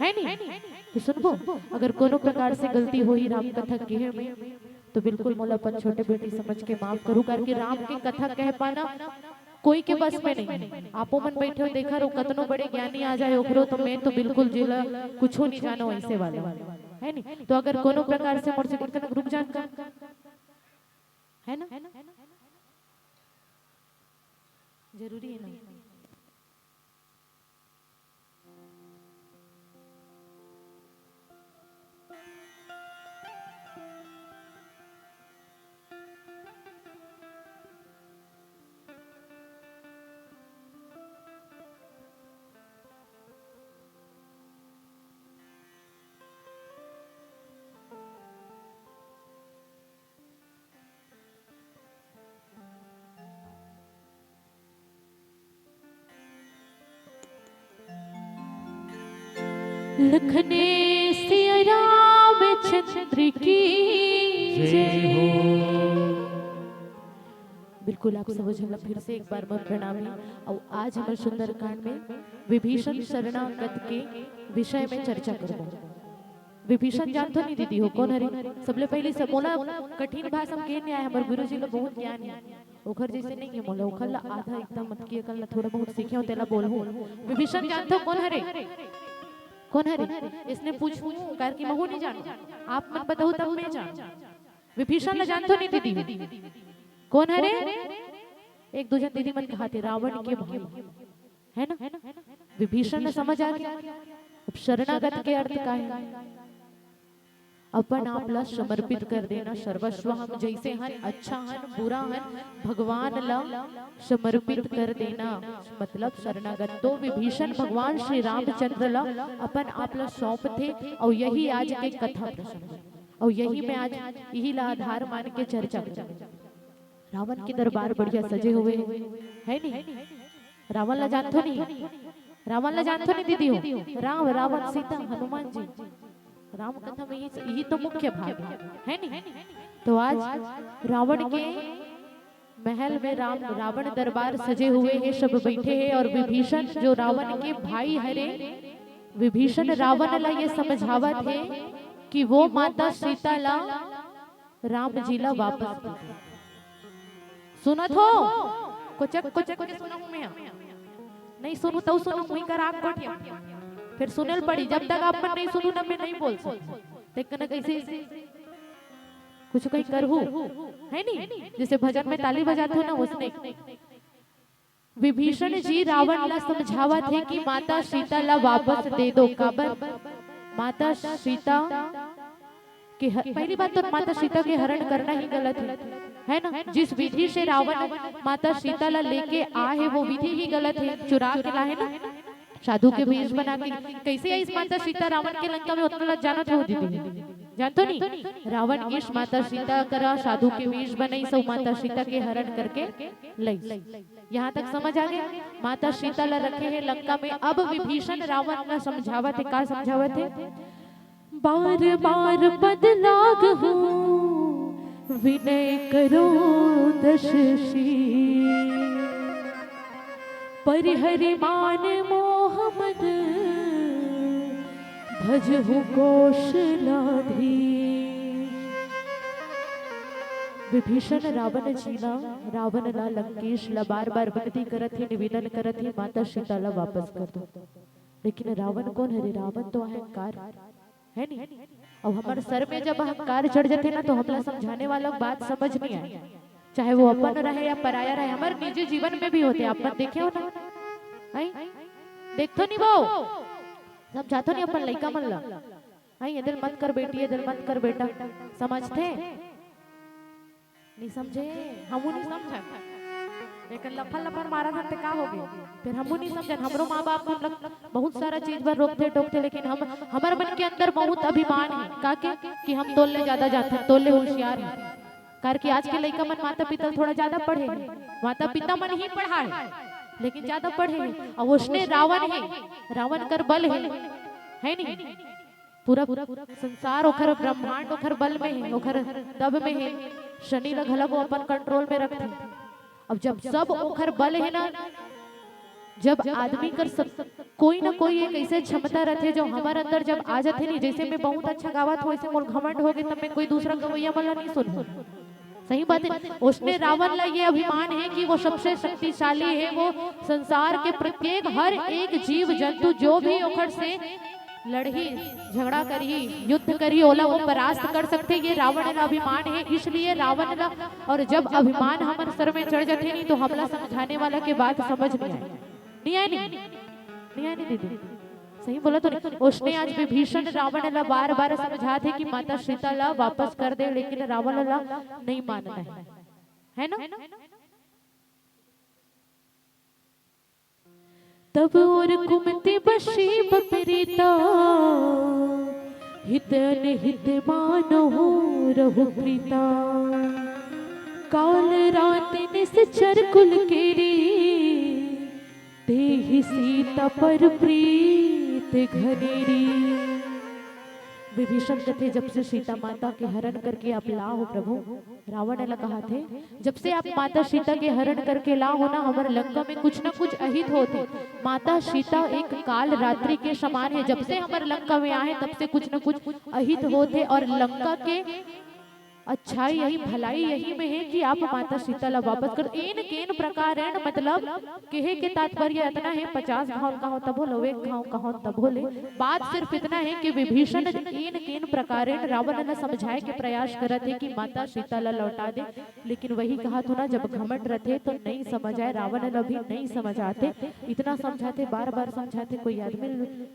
है नहीं। तो सुनबो अगर कोनो प्रकार से गलती होई राम कथा कहे में तो बिल्कुल मोला अपन छोटे बेटी समझ के माफ करू, करके राम की कथा कह पाना कोई के बस में नहीं। आपो मन बैठे हो देखा रो कतनो बड़े ज्ञानी आ जाए ओकरो तो मैं तो बिल्कुल जिला कुछ नहीं जानो ऐसे वाला है नहीं। तो अगर कोनो प्रकार से मोर से रुक जान है ना जरूरी है ना। लखने सिया रामचंद्र की जय हो। बिल्कुल आप सब झला फिर से एक बार मैं प्रणामी। और आज हम सुंदरकांड में विभीषण शरणागत के विषय में चर्चा करेंगे। विभीषण जानते नहीं दीदी हो कौन हरी? सबले पहले सब मोला कठिन भाषा में कहने आए हमारे गुरुजी लोग बहुत ज्ञान है ओखर जैसे नहीं है मोला ओखर ला आधा एकदम मत किए कल थोड़ा बहुत सीखे हो तेला बोलहूं। विभीषण जानते हो कौन हरे? कौन है रे? इसने पूछूं कार की महू नहीं जानो आप मत बताओ तब मैं जान। विभीषण ला जानतो नहीं दीदी कौन है रे? एक दूसरे दीदी मन कहते रावण के भाई है ना। विभीषण ने समझ आ गया अब शरणागत के अर्थ का है अपन आप ला समर्पित कर देना सर्वस्व। हम जैसे हन अच्छा हन बुरा हन भगवान ला समर्पित कर देना मतलब शरणागत। तो विभीषण भगवान श्री रामचंद्र ला अपन आप ला सौंप थे और यही आज के कथा प्रसंग और यही में आज यही ला आधार मान के चर्चा करें। रावण के दरबार बढ़िया सजे हुए है नहीं। रावण ला जानते नहीं? रावण ला जानते नहीं दीदी हो? राम रावण सीता हनुमान जी राम कथा में यही तो मुख्य भाग है नहीं। तो आज रावण के महल में रावण दरबार सजे हुए हैं सब बैठे हैं और विभीषण जो रावण के भाई हरे विभीषण रावण ला ये समझावत है कि वो माता सीता ला राम जी ला वापस दे। सुनत हो कुचक के सुनूं मैं नहीं सुनू तो सुनू मुई कर आग कोटिया फिर सुनल पड़ी जब तक आप मन नहीं सुनू ना मैं नहीं बोल सकती। कैसे कुछ कहीं करहू है नहीं जैसे भजन में ताली बजाते हो ना उसने विभीषण जी रावण ला समझावा थे कि माता सीता ला वापस दे दो। काबर माता सीता के पहली बात तो माता सीता के हरण करना ही गलत है ना। जिस विधि से रावण माता सीता ला लेके आए वो विधि ही गलत है। चुरा के लाए ना साधु के वेश बना के कैसे इस माता सीता रावण के लंका में उतना जाना था दीदी जानतो नहीं। रावण इस माता सीता करा साधु के वेश बनाई सब माता सीता के हरण करके लई। यहाँ तक समझ आ गया। माता सीता ला रखे हैं लंका में। अब विभीषण रावण ला समझावत है का समझावत है? बार बार बदलाग हो विनय करो दशशी परिहरि मान मोह मद भजहु कौशलाधीश। विभीषण रावण जीला रावण ला लंकेश ला बार बार विनती करत है निवेदन करत है माता सीता ला वापस कर दो। लेकिन रावण कौन है? रावण तो अहंकार है नहीं। और हमारे सर में जब अहंकार चढ़ जाते ना तो हमला समझाने वाला बात समझ नहीं आए चाहे वो अपन रहे या पराया रहे। हमारे निजी जीवन में भी होते आप देखे हो ना देखो नहीं वो समझाते नहीं अपन लड़का मन ला ये दिल मत कर बेटी ये दिल मत कर बेटा समझते नहीं समझे हम नहीं समझा लेकिन लफन लफन मारा था का हो गया फिर हम नहीं समझन। हमरो माँ बाप बहुत सारा चीज पर रोकते टोकते लेकिन हम हमारे मन के अंदर बहुत अभिमान है का कि हम तोलने ज्यादा जाते हैं तोलने होशियार है। कार कि आज के लड़का मन माता पिता थोड़ा ज्यादा पढ़े माता पिता मन ही पढ़ा है लेकिन ज्यादा पढ़े हैं। और उसने रावण है रावण कर बल है नहीं पूरा संसार ओखर ब्रह्मांड ओखर बल में है ओखर दब में है। शनि ला घला वो अपन कंट्रोल में रखते। अब जब सब ओखर बल है ना जब आदमी कर सब कोई ना कोई एक ऐसे क्षमता रहते जो हमारे अंदर जब आ जाते नहीं, जैसे मैं बहुत अच्छा गावत हूँ, ऐसे मोर घमंड हो गए तब मैं कोई दूसरा गवैया वाला नहीं सुन। सही बात है। उसने रावण ला ये अभिमान है कि वो सबसे शक्तिशाली है, वो संसार के प्रत्येक हर एक जीव जंतु जो भी ओखर से लड़ही झगड़ा करी युद्ध करी ओला वो परास्त कर सकते, ये रावण का अभिमान है। इसलिए रावण का, और जब अभिमान हमारे सर में चढ़ जाते नहीं तो हमला समझाने वाला के बात समझ नहीं आए नहीं दीदी, सही बोला तो नहीं। उसने आज विभीषण रावण ला बार बार समझा थे कि माता सीता ला वापस कर दे, लेकिन रावण ला नहीं मानना है ना। तब और कुमति बशी बपरीता, हित अनहित मानो रहु प्रीता। काल रात निश्चर कुल केरी, तेहि सीता पर प्रीत घनेरी। विभीषण कथे जब से सीता माता के हरण करके आप लाओ प्रभु, रावण ने कहा थे जब से आप माता सीता के हरण करके लाओ ना, हमारे लंका में कुछ न कुछ अहित होते। माता सीता एक काल रात्रि के समान है, जब से हमारे लंका में आए तब से कुछ न कुछ अहित होते। और लंका के अच्छाई यही भलाई यही में है कि आप माता सीता ला वापस कर। इन केन प्रकार मतलब कहे के तात्पर्य इतना है, 50 घाव कहो तब बोलो, 1 घाव कहो तब बोले। बात सिर्फ इतना है कि विभीषण इन केन प्रकार रावण ने समझाए के प्रयास करत है कि माता सीता ला लौटा दे, लेकिन वही कहा तो ना जब घमंड रहते तो नहीं समझ आए। रावण ने भी नहीं समझ आते, इतना समझाते बार बार समझाते, कोई आदमी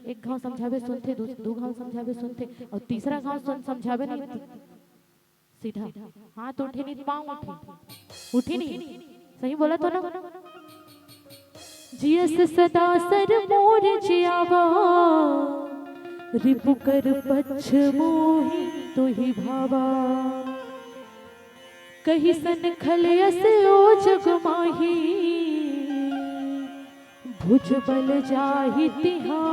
1 घाव समझावे सुनते, 2 घाव समझावे सुनते, और तीसरा घाव समझावे नहीं, सीधा हाथ उठे नहीं पाँव उठी नहीं। सही बोला तो ना। जियस सदा सर मोर जियावा, रिपु कर पछ मोहि तुहि भावा। कही सन खलयस ओ जग माही, भुज बल जाहि तिहा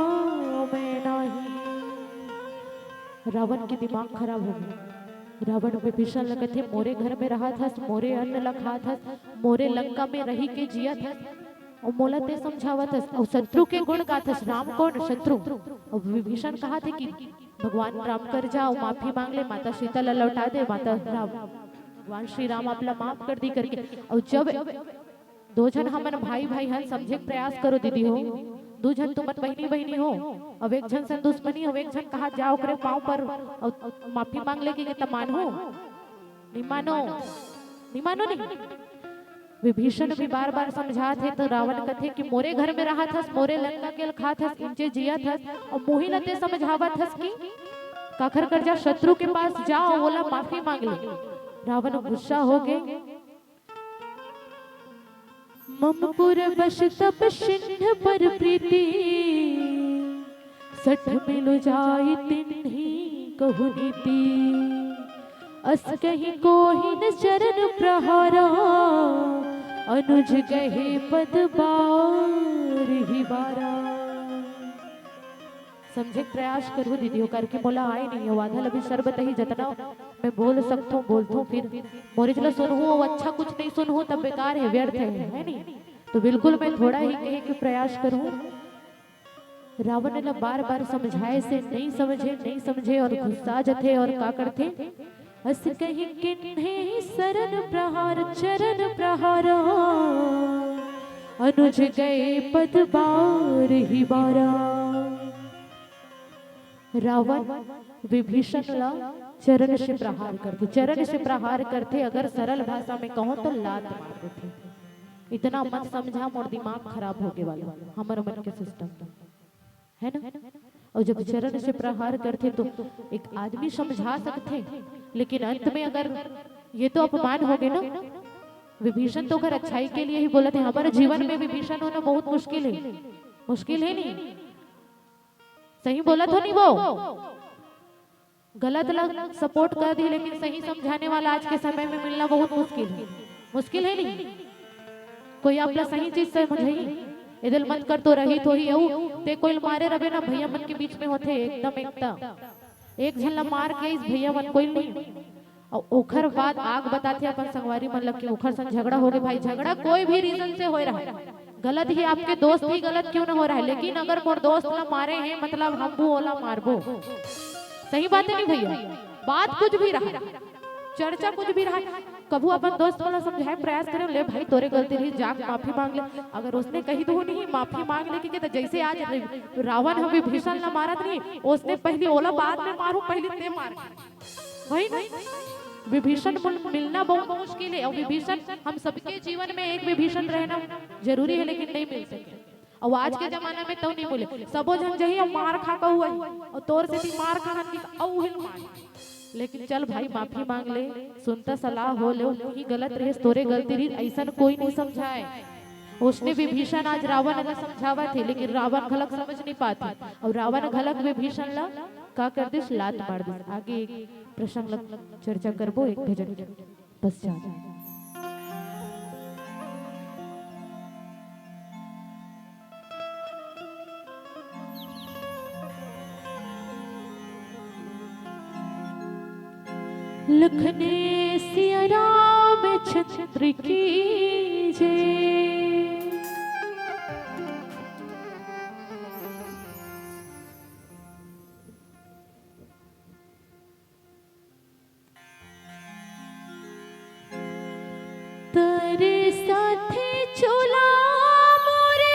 मैं नाही। रावण के दिमाग खराब हो गया। रावण विभीषण लगते मोरे घर में रहा था, मोरे अन्न लखा था, मोरे लंका में रही के जिया था, और मोला ते समझावा था, और शत्रु के गुण का था। राम कौन शत्रु, और विभीषण कहा थे कि भगवान राम कर जाओ, माफी मांग ले, माता सीता ला लौटा दे, माता राम भगवान श्री राम आपला माफ कर दी करके। और जब 2 जन हमन भाई भाई हन समझे प्रयास करो दीदी हो, 2 जन तुम बहनी हो, अब 1 जन से दुश्मनी हो, 1 जन कहा जाओ करे पाँव पर और माफी मांग लेगी कि तब मानो नहीं नहीं। विभीषण भी बार बार समझा थे तो रावण कथे कि मोरे घर में रहा था, मोरे लंका के खा था, इंचे जिया था, और मोही लते समझावा था कि काखर कर जा, शत्रु के पास जाओ, बोला माफी मांग ले। रावण गुस्सा हो गए। ममपुर बश तप सिंह पर प्रीति, 60 मिल जाई तिन्ही कहु नीति। अस कहीं कोहिन चरण प्रहारा, अनुज गहे पद बार ही बारा। समझे प्रयास करो दीदियों करके मोला आए नहीं हो, आधा लभी शरबत ही जतना मैं बोल सकता हूँ बोलता हूँ, फिर मोरे चला सुनूँ अच्छा कुछ नहीं सुनूँ तब बेकार है, व्यर्थ है नहीं। तो बिल्कुल मैं थोड़ा ही कहे कि प्रयास करूँ। रावण ने बार बार समझाए से नहीं समझे और गुस्सा जथे और का करते। अस कहीं किन्हे शरण प्रहार चरण प्रहारा, अनुज गए पद बार ही बारा। रावण विभीषण ला चरण से प्रहार करते, चरण से प्रहार करते, अगर सरल भाषा में कहो तो लात मार देते। इतना मत समझा, मोर दिमाग खराब हो गए वाला हमारे मन के सिस्टम है ना। और जब चरण से प्रहार करते तो एक आदमी समझा सकते, लेकिन अंत में अगर ये तो अपमान हो गए ना। विभीषण तो अगर अच्छाई के लिए ही बोला थे, हमारे जीवन में विभीषण होना बहुत मुश्किल है नहीं। सही बोला तो नहीं, वो गलत लग सपोर्ट कर दी, लेकिन सही समझाने वाला आज के समय में मिलना बहुत मुश्किल है नहीं। कोई आपला सही चीज समझाई इधर मत कर तो रही तो ही ते कोई मारे रहे ना भैया मन के बीच में होते एकदम एक झल्ला मार के इस भैया मन कोई नहीं। और ओखर बाद आग बताते अपन संगवारी मतलब कि ओखर संग झगड़ा हो गए भाई, झगड़ा कोई भी रीजन से हो रहा है, गलत ही आपके दोस्त भी गलत क्यों ना हो रहा है, लेकिन अगर मोर दोस्त ना मारे हैं मतलब हम वो ओला मारबो। सही बात है नहीं भैया? बात कुछ भी रहा, चर्चा कुछ भी रहा, कभू अपन दोस्त वाला समझाए प्रयास करें, ले भाई तोरे गलती रही, जाग माफी मांग ले। अगर उसने कही तो नहीं माफी मांग ले कि तो जैसे आज रावण हम विभीषण ना मारत नहीं, उसने पहले ओला बाद में मारू, पहले ते मार वही नहीं। विभीषण मिलना बहुत मुश्किल है, और विभीषण हम सबके जीवन में एक विभीषण रहना जरूरी है, लेकिन नहीं मिल सके। और आज के जमाना में तो नहीं बोले सबो जन जही मार खा का हुआ और तोर से भी मार खा मार। लेकिन चल भाई माफी मांग ले, सुनता सलाह हो ले, ही गलत रहे तोरे गलती रही, ऐसा कोई नहीं समझाए। उसने विभीषण आज रावण अगर समझावा थे, लेकिन रावण गलत समझ नहीं पाती, और रावण गलत विभीषण ला का कर दिस लात मार दिस। आगे एक प्रसंग चर्चा करबो एक भजन पश्चात। लखने सिया राम छत्र की जय, तेरे साथे चोला मोरे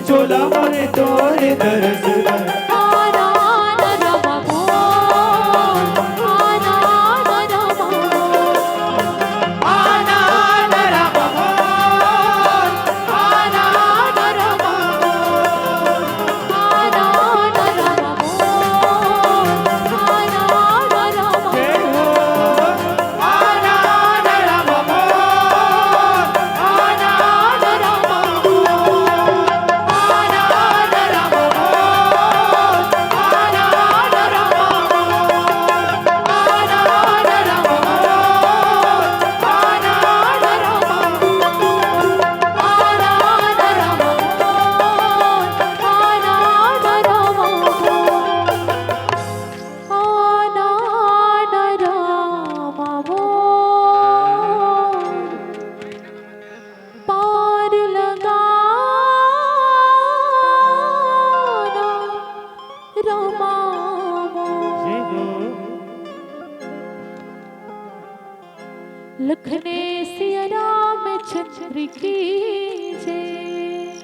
चोला मोरे तोरे दरस आना रमा मोर, आना रमा मोर, आना राम मोर, आना राम मोर, आना रमा मोर, आना रमा जय हो आना राम मोर, आना राम मोर, आना राम मोर, आना राम लखने सिया राम चंद्र की जय।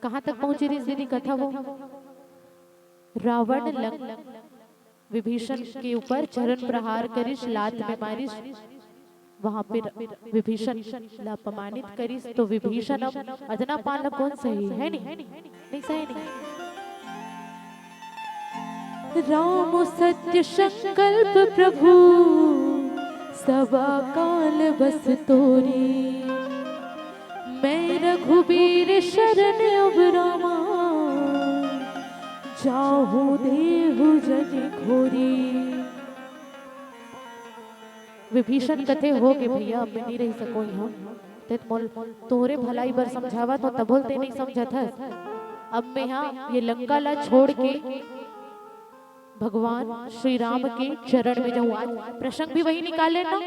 कहाँ तक पहुंची रही दीदी कथा वो? रावण विभीषण के ऊपर चरण प्रहार करिस, लात में मारिस, वहां पे विभीषण अपमानित करिस, तो विभीषण अब अदना पालना कौन सही है? नहीं सही नहीं। राम सत्य संकल्प प्रभु सबा काल बस तोरी, मैं रघुबीर शरण अब रामा, जाहू देहु जग घोरी। विभीषण कथे हो के भैया अब नहीं रही सको हम, तोरे भलाई बर समझावा तो तबोलते नहीं समझत है। अब मैं यहाँ ये लंका ला छोड़ के भगवान श्री राम के चरण में जाऊं। आज प्रसंग भी वही निकाले ना,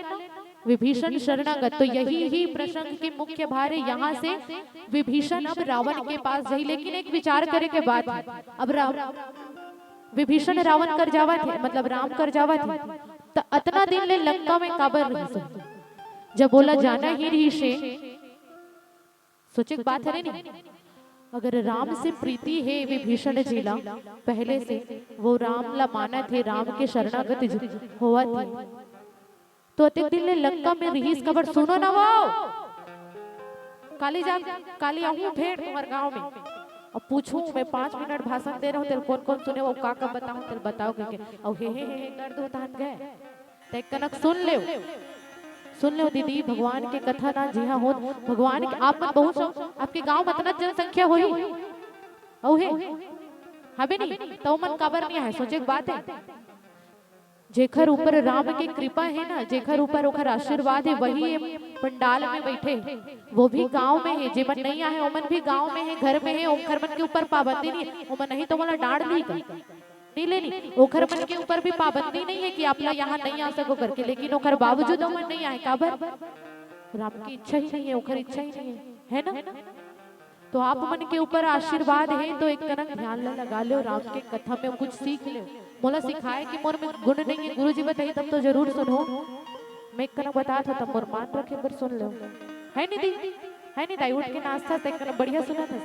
विभीषण शरणागत, तो यही ही प्रसंग के मुख्य भार है। यहाँ से विभीषण अब रावण के पास जाई, लेकिन एक विचार करे के बाद अब विभीषण रावण कर जावा थे, मतलब राम कर जावा थे, तो अतना दिन ले लंका में काबर रही सो, जब बोला जाना ही रही से सोचे बात है नहीं। अगर राम से प्रीति है विभीषण जिला पहले से, वो राम ला माना थे, राम के शरणागत हुआ थे, तो अतिक दिन ले लंका में रहीस खबर सुनो ना, वो काली आऊं भेड़ तुम्हारे गांव में और पूछूं, मैं 5 मिनट भाषण दे रहा हूँ, तेरे कौन कौन सुने, वो का बताऊं, तेरे बताओ के और हे दर्द होता गए ते कनक सुन लो दीदी। भगवान के कथा ना जी हाँ हो, भगवान के आप मत बहुत आपके गांव में इतना जनसंख्या होई औ है हबे नहीं तो मन काबर नहीं है। सोचे बात है, जेखर ऊपर राम की कृपा है ना, जेखर ऊपर ओखर आशीर्वाद है, वही पंडाल में बैठे, वो भी गांव में है। जे मन नहीं आए ओमन भी गांव में है, घर में है, ओखर मन के ऊपर पाबंदी नहीं है, ओमन नहीं तो मला डांट नहीं लेनी, ओखर मन के ऊपर भी पाबंदी नहीं है कि आप यहाँ नहीं आ सको करके, लेकिन ओखर बावजूद ओमन नहीं आए, काबर? राम की इच्छा ही नहीं है, ओखर इच्छा ही नहीं है ना। तो आप मन के ऊपर आशीर्वाद है, तो एक कनक ध्यान लगा लो, राम के कथा में कुछ सीख ले। मोला सिखाए कि मोर में गुण नहीं है, गुरुजी बताइए तब तो जरूर सुनो। मैं एक कनक बता था तब मोर मान रखे पर सुन लो, है नहीं दी, है नहीं दाई, उठ के नाश्ता से कनक बढ़िया सुना था।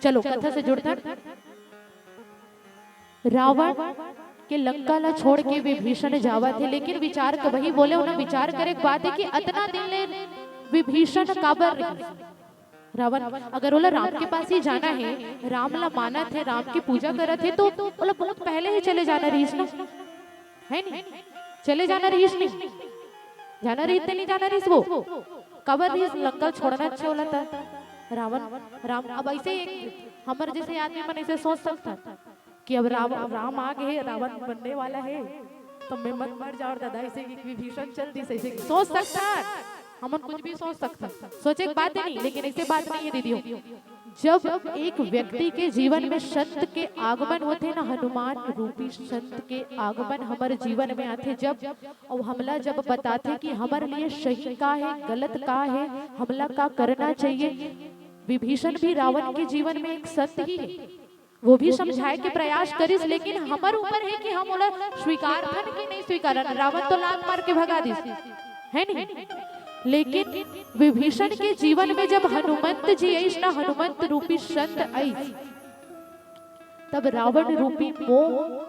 चलो कथा से जुड़ता, रावण के लंका ला छोड़ के विभीषण जावा थे, लेकिन विचार कर वही बोले उन्हें विचार करे बात है कि अतना दिन ले विभीषण काबर रावण अगर बोला राम के पास ही जाना है, राम ला माना थे, राम की पूजा करा थे, तो बोला बहुत पहले ही चले जाना रहीस ना, है नहीं चले जाना रहीस, नहीं जाना रही नहीं जाना रहीस, वो काबर रहीस लंका छोड़ना अच्छा बोला था रावण राम। अब ऐसे हमारे जैसे आदमी मन ऐसे सोच सकता कि अब राम आ गए, रावण बनने वाला है, तो मैं मत मर जाओ दादा, ऐसे विभीषण चल दी, ऐसे सोच सकता, हम कुछ भी सोच सकता, सोचे बात नहीं, लेकिन ऐसे बात नहीं है दीदियों। जब एक व्यक्ति के जीवन में संत के आगमन होते ना, हनुमान रूपी संत के आगमन हमारे जीवन में आते, जब और हमला जब बताते कि हमारे लिए सही का है, गलत का है, हमला का करना चाहिए। विभीषण भी रावण के जीवन में एक संत ही है, वो भी समझाए के प्रयास करिस, लेकिन हमारे ऊपर है कि हम स्वीकार कि नहीं स्वीकार। रावण तो लात मार के भगा दी है नहीं, लेकिन विभीषण के जीवन में जब हनुमंत जी आइस ना, हनुमंत रूपी संत आइस, तब रावण रूपी मोह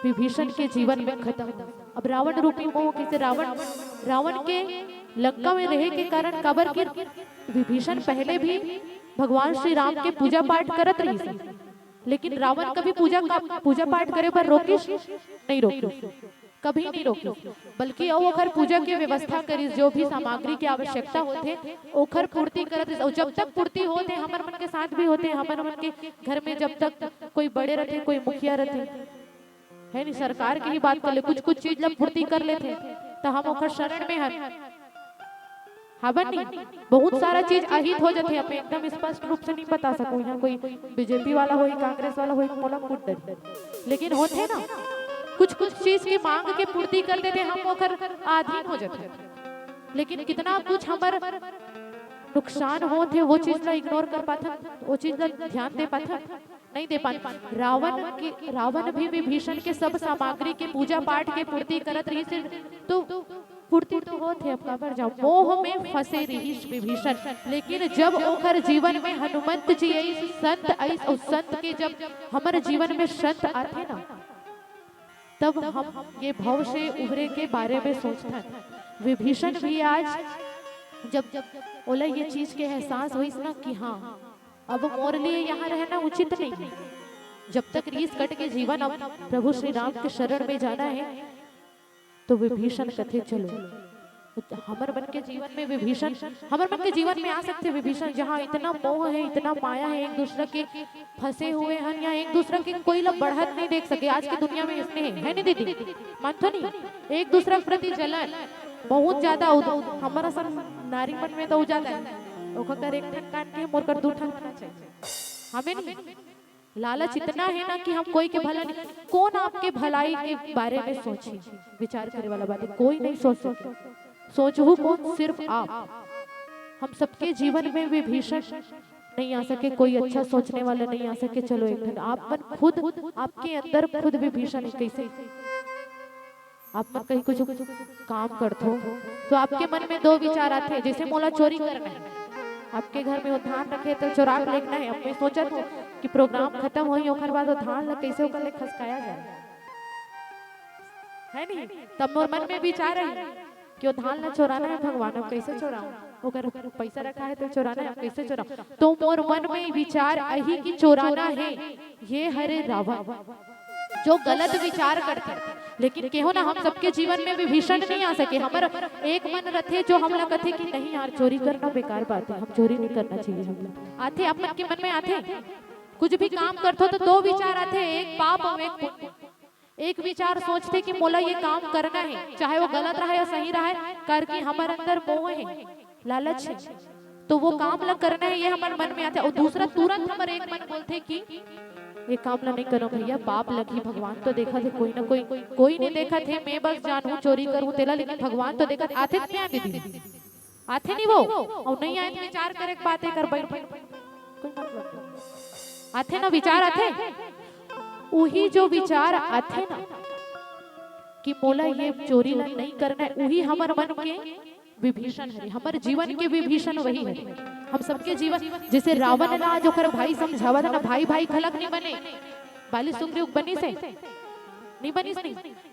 विभीषण के जीवन में खत्म। अब रावण रूपी मोह कैसे? रावण के लंका में रहे के कारण काबर के विभीषण पहले भी भगवान श्री राम के पूजा पाठ करत रही थी, लेकिन रावण कभी पूजा पाठ करे पर रोकिस नहीं, रोकी कभी नहीं रोकी, बल्कि ओखर पूजा की व्यवस्था करी, जो भी सामग्री की आवश्यकता होते ओखर पूर्ति करत। और जब तक पूर्ति होते हमर मन के साथ भी होते, हमर मन के घर में जब तक कोई बड़े रहते, कोई मुखिया रहते, है नहीं, सरकार की ही बात कर ले, कुछ चीज जब पूर्ति कर लेते तो हम ओखर शरण में हन हवन नहीं, बहुत सारा चीज अहित हो जाते। हमें एकदम स्पष्ट रूप से नहीं बता सकूं, यहाँ कोई बीजेपी वाला हो, कांग्रेस वाला हो, मोला कूट दे, लेकिन होते ना कुछ चीज की मांग के पूर्ति कर देते, हम ओकर अधीन हो जाते, लेकिन कितना कुछ हमार नुकसान होते वो चीज ला इग्नोर कर पाता, वो चीज ला ध्यान दे पाता नहीं दे पाता। रावण भी विभीषण के सब सामग्री के पूजा पाठ के पूर्ति करत रही से, तो पूर्ति तो होते अपना पर जाओ, मोह में फंसे रही विभीषण। लेकिन जब ओखर जीवन में हनुमंत जी आई, संत आई, और संत के जब हमारे जीवन में संत आते ना, तब हम ये भव से उभरे के बारे में सोचते हैं। विभीषण भी आज जब ओला ये चीज के एहसास हुई ना कि हाँ अब मोर लिए यहाँ रहना उचित नहीं है, जब तक रीस कट के जीवन अब प्रभु श्री राम के शरण में जाना है, तो विभीषण कथे चलो हमर मन के जीवन में विभीषण, हमर मन के जीवन में आ सकते विभीषण, जहाँ इतना मोह है, इतना माया है, एक दूसरे के फंसे हुए हैं, या एक दूसरे के कोई लोग बढ़त नहीं देख सके। आज की दुनिया में इसने है नहीं दीदी, मानतो नहीं, एक दूसरे के प्रति जलन बहुत ज्यादा हमारा सब नारी मन में तो ज्यादा है, ओकर एक ठन कान के मोर कर दू ठन हमें नहीं, लालच इतना है ना कि हम कोई के भला नहीं, कौन आपके भलाई के बारे में सोचे विचार करे वाला बात है, कोई नहीं सोच सके, सोचू कौन? सिर्फ आप। हम सबके जीवन में विभीषण नहीं आ सके, कोई अच्छा सोचने वाला नहीं आ सके। चलो एक दिन आप मन खुद, आपके अंदर खुद विभीषण है, कैसे आप मन कहीं कुछ काम करते हो तो आपके मन में दो विचार आते हैं, जैसे मोला चोरी करना है, आपके घर में वो धान रखे तो चोरा लेना है, अब मैं सोचा था कि प्रोग्राम खत्म हुई ओकर बाद वो धान ला कैसे ओकर ले खसकाया जाए, है नहीं? तब मोर मन में विचार है कि वो धान ला चोराना है, भगवान अब कैसे चोराऊं, ओकर पैसा रखा है तो चोराना है, कैसे चोराऊं? तो मोर मन में विचार यही कि चोराना है, ये हरे रावण जो गलत विचार करते हैं। लेकिन केहो ना हम सबके जीवन में विभीषण नहीं आ सके, हमारा एक मन रथे जो हम लोग कथे कि नहीं यार चोरी करना बेकार बात है, हम चोरी नहीं करना चाहिए। हम लोग आते आप के मन में आते, कुछ भी काम करते हो तो दो विचार आते, एक पाप और एक पुण्य। एक विचार सोचते कि मोला ये काम करना है, चाहे वो गलत रहा या सही रहा है, करके हमारे अंदर मोह है, लालच है, तो वो काम लग करना है, ये हमारे मन में आता है। और दूसरा तुरंत हमारे एक मन बोलते कि ये काम ला नहीं करो भैया, पाप लगी, भगवान तो देखा थे, कोई ना कोई नहीं देखा थे, मैं बस जानू चोरी करूं तेला, लेकिन भगवान तो देखा। आते थे क्या दीदी, आते नहीं वो, और नहीं आए विचार करे बातें कर बैठ, कोई मतलब नहीं, आते ना विचार आते, वही जो विचार आते ना कि मोला ये चोरी नहीं करना है, वही हमारे मन के विभीषण है, हमारे जीवन के विभीषण वही है। हम सबके जीवन जैसे रावण ना जो कर भाई समझावा था ना, भाई भाई खलक नहीं बने, बाली सुग्रीव बनी से नहीं बनी,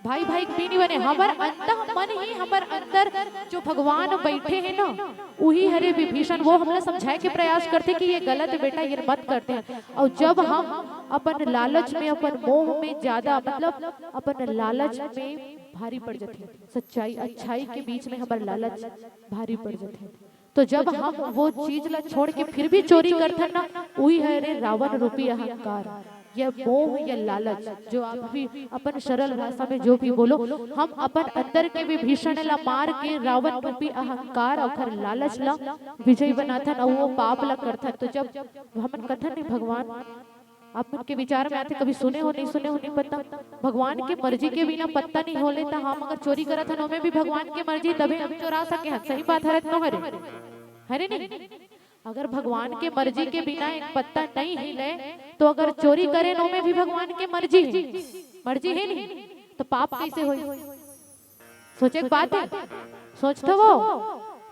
भाई भाई भी नहीं बने, हमारे अंदर मन ही हमारे अंदर जो भगवान बैठे हैं ना, वही हरे विभीषण, वो हमें समझाए के प्रयास करते कि ये गलत है बेटा, ये मत करते हैं। और जब हम अपन लालच में, अपन मोह में ज्यादा, मतलब अपन लालच में भारी पड़ जाते, सच्चाई अच्छाई के बीच में हमारे लालच भारी पड़ जाते, तो जब हम वो चीज ला छोड़ के फिर भी चोरी करते ना, वही है रे रावण रूपी अहंकार, यह मोह या लालच, जो आप भी अपन सरल भाषा में जो भी बोलो, हम अपन अंदर के विभीषण ला मार के रावण रूपी अहंकार और लालच ला विजय बनाता ना, वो पाप ला करता। तो जब हम कथन नहीं भगवान आप के विचार में आते, कभी सुने हो नहीं सुने हो नहीं पता, भगवान की मर्जी के बिना पत्ता नहीं हो लेता। हम अगर चोरी करा था में भी भगवान की मर्जी, तभी हम चोरा सके हैं, सही बात है तो हरे नहीं? अगर भगवान के मर्जी के बिना एक पत्ता नहीं हिले, तो अगर चोरी करे नो में भी भगवान की मर्जी है नहीं, तो पाप कैसे हो? सोचे बात है, सोचते वो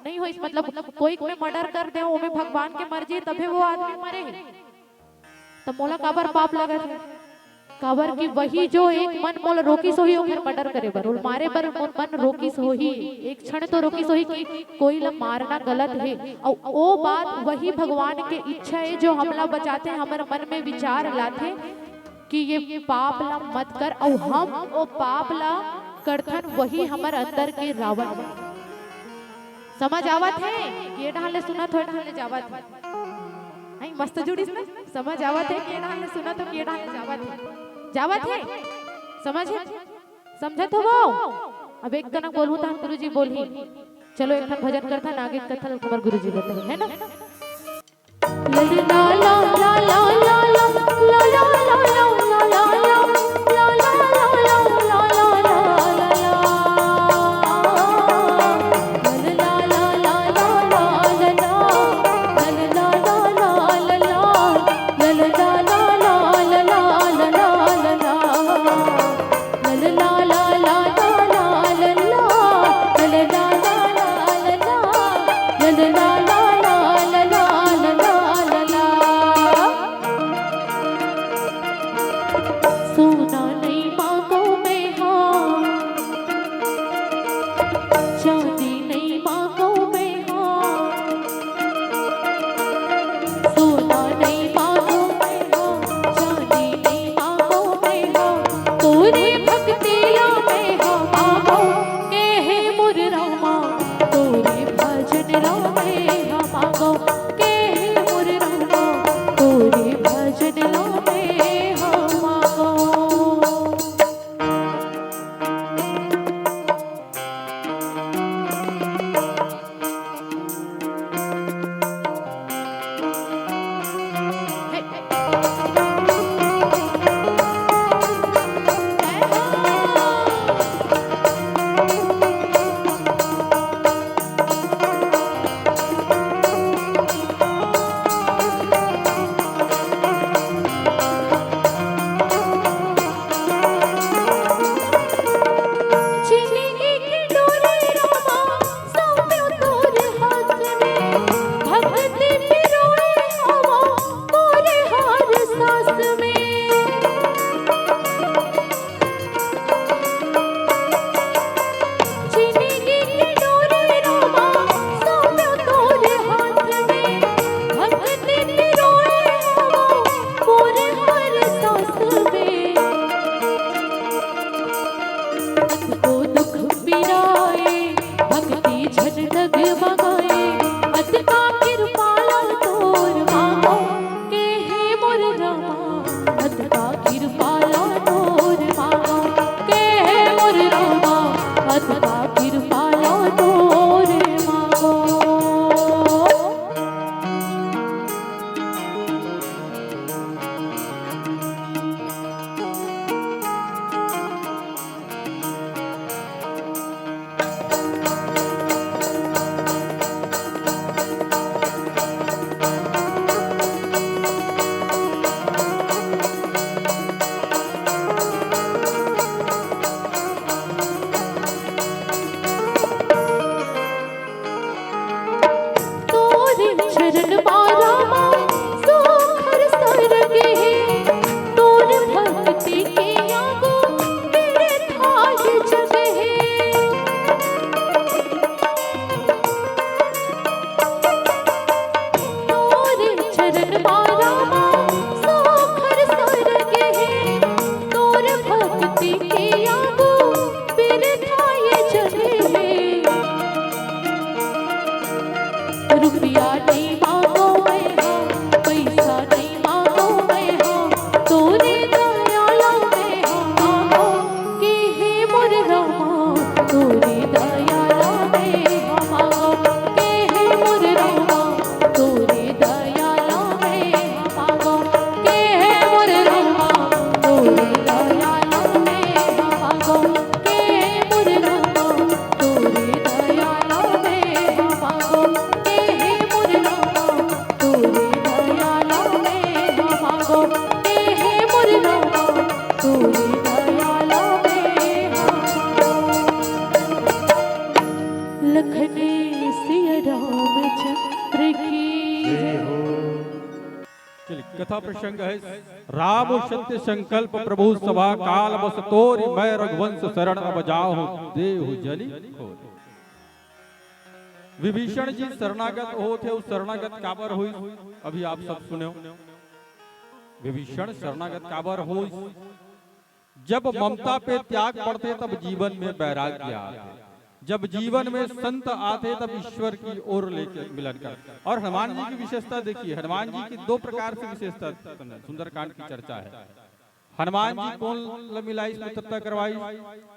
नहीं हो, इस मतलब कोई में मर्डर कर दे, वो में भगवान के मर्जी तभी वो आदमी मरे। तो मोला काबर पाप लगा थे, काबर की वही जो एक मन मोल रोकी सोही हो फिर मर्डर करे बर, मारे बर मन रोकी सोही, एक क्षण तो रोकी सोही कि कोई ला मारना गलत है। और वो बात वही भगवान के इच्छा है जो हमला बचाते हैं, हमारे मन में विचार लाते कि ये पाप ला मत कर, और हम वो पाप ला करथन, वही हमारे अंदर के रावण। समझ आवत है? ये ढाले सुना थोड़ा ढाले जावत है, नहीं मस्त जुड़ी ना, समझ आवत है कि ये ढाले सुना तो ये ढाले जावत है, जावत है, समझ है, समझत हो वो? अब एक तना बोलूं था गुरुजी बोली, चलो एक तना भजन करता ना, आगे कथा हमारे गुरुजी बताए है ना। ला ला ला ला ला ला ला ला ला ला ला ला सोना नहीं मांगो मैं हाँ, चांदी नहीं मांगो मैं हाँ, सोना नहीं मांगो मैं हाँ, चांदी नहीं मांगो मैं हाँ, तोरी भक्ति ला मैं हाँ मांगो के हे मोर रामा, तोरी भजन ला मैं हाँ मांगो के हे मोर रामा, तोरी भजन ला मैं हाँ मांगो। कथा प्रसंग है। राम सत्य संकल्प प्रभु सभा काल बस तोरि, मैं रघुवंश शरण अब जाहु देहु जलि खोर। विभीषण जी शरणागत हो थे, उस शरणागत काबर हुई अभी आप सब सुने। विभीषण शरणागत काबर हो, जब ममता पे त्याग पड़ते तब जीवन में वैराग्य आते, जब जीवन में संत आते तब ईश्वर की ओर लेकर मिलन कर। और हनुमान जी की विशेषता देखिए, हनुमान जी की दो प्रकार से विशेषता सुंदरकांड की चर्चा है। हनुमान जी कौन मिलाई मित्रता करवाई,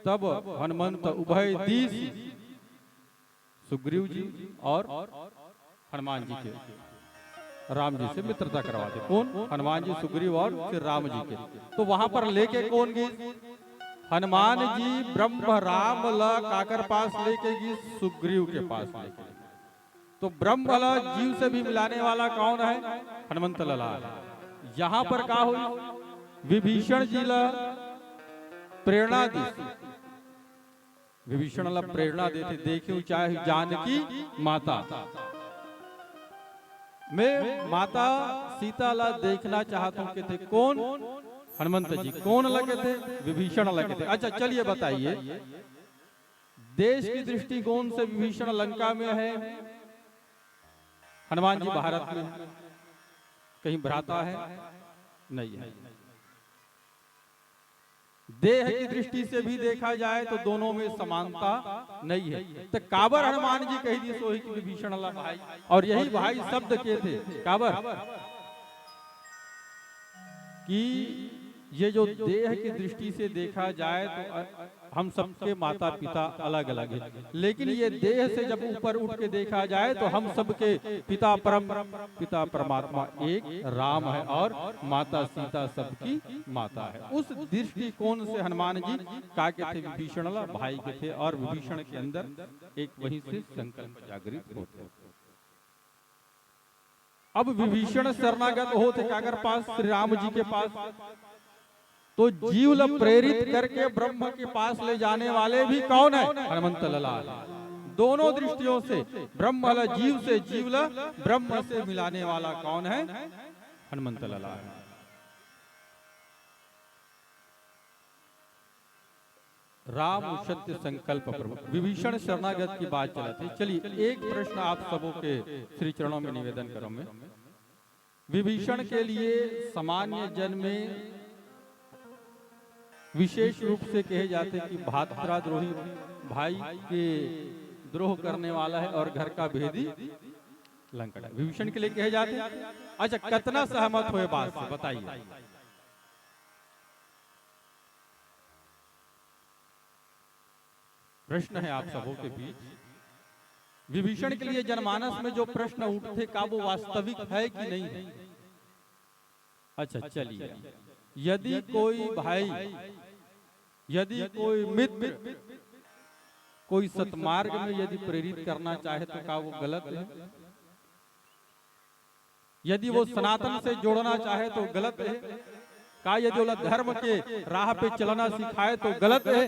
तब हनुमंत उभय दीस सुग्रीव जी और हनुमान जी के राम जी से मित्रता करवाते। कौन? हनुमान जी, सुग्रीव और फिर राम जी के। तो वहां पर लेके कौन गई? हनुमान जी ब्रह्म राम ल काकर पास लेके गई, सुग्रीव के पास लेके। तो ब्रह्म ल जीव से भी मिलाने वाला कौन है? हनुमंत लाल। यहाँ पर क्या हुई? विभीषण जी ला प्रेरणा दी, विभीषण ला प्रेरणा देते, देखियो चाहे जानकी माता। मैं माता सीता ला देखना चाहता हूं। कहते कौन? हनुमंत जी। कौन लगे थे? विभीषण लगे थे। अच्छा चलिए बताइए, देश की दृष्टिकोण से विभीषण लंका में है, हनुमान जी भारत में है। कहीं भ्राता है? नहीं है। देह की दृष्टि से भी देखा जाए तो दोनों में समानता नहीं है। तो काबर हनुमान जी कही दी सोही की विभीषण ला भाई, और यही भाई शब्द के थे काबर कि ये जो देह की दृष्टि से देखा जाए तो हम सबके माता पिता अलग अलग हैं, लेकिन ये देह से जब ऊपर उठ के देखा जाए तो हम सबके पिता परमात्मा एक राम है और माता सीता सबकी माता है। उस दृष्टिकोण से हनुमान जी का के थे विभीषण ला भाई के थे, और विभीषण के अंदर एक वहीं से संकल्प जागृत होते। अब विभीषण शरणागत होते कागर पास? श्री राम जी के पास। तो जीव ला प्रेरित करके ब्रह्म के पास ले जाने वाले भी कौन है? हनुमंत लाल। दोनों दृष्टियों से ब्रह्म ला जीव से, जीव ला ब्रह्म से मिलाने वाला कौन है? हनुमंत लाल। राम सत्य संकल्प प्रभु। विभीषण शरणागत की बात चलाते। चलिए एक प्रश्न आप सबों के श्री चरणों में निवेदन करूं मैं। विभीषण के लिए सामान्य जन में विशेष रूप से कहे जाते कि भातृद्रोही, भाई के द्रोह करने वाला है और घर का भेदी लंका। विभीषण के लिए कहे जाते। अच्छा कितना सहमत हुए बात से बताइए। प्रश्न है आप सबों के बीच, विभीषण के लिए जनमानस में जो प्रश्न उठते का वो वास्तविक है कि नहीं है? अच्छा चलिए, यदि कोई भाई, यदि कोई मित्र कोई सतमार्ग में यदि प्रेरित करना चाहे तो क्या वो गलत है? यदि वो सनातन से जोड़ना चाहे तो गलत है? का यदि वो धर्म के राह पे चलना सिखाए तो गलत है?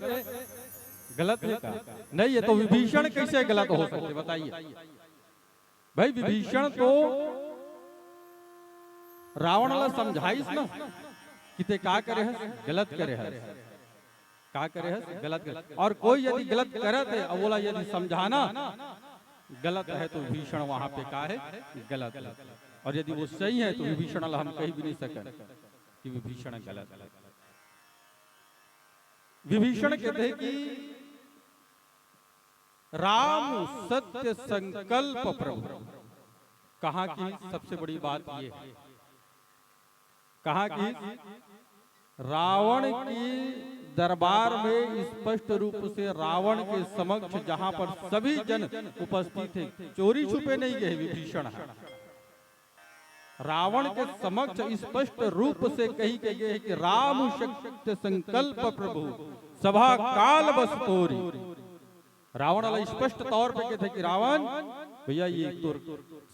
गलत है का? नहीं है। तो विभीषण कैसे गलत हो सकते बताइए? भाई विभीषण तो रावण ला समझाइस ना कि ते का करे है, गलत करे है, का करे है, गलत करे। और कोई यदि गलत करत है और बोला यदि समझाना गलत है तो विभीषण वहां पे का है? गलत है। और यदि वो सही है तो विभीषण ला हम कहीं भी नहीं सके कि विभीषण गलत है। विभीषण कहते हैं कि राम सत्य संकल्प प्रभु। कहा की सबसे बड़ी बात ये है, कहा कि रावण की दरबार में स्पष्ट रूप से रावण के समक्ष जहां पर सभी जन उपस्थित थे, चोरी छुपे नहीं गए विभीषण, रावण के समक्ष स्पष्ट रूप से कही गए कि राम सत्य संकल्प प्रभु सभा काल बस तोरी। रावण वाला स्पष्ट तौर पे कहते कि रावण भैया ये तो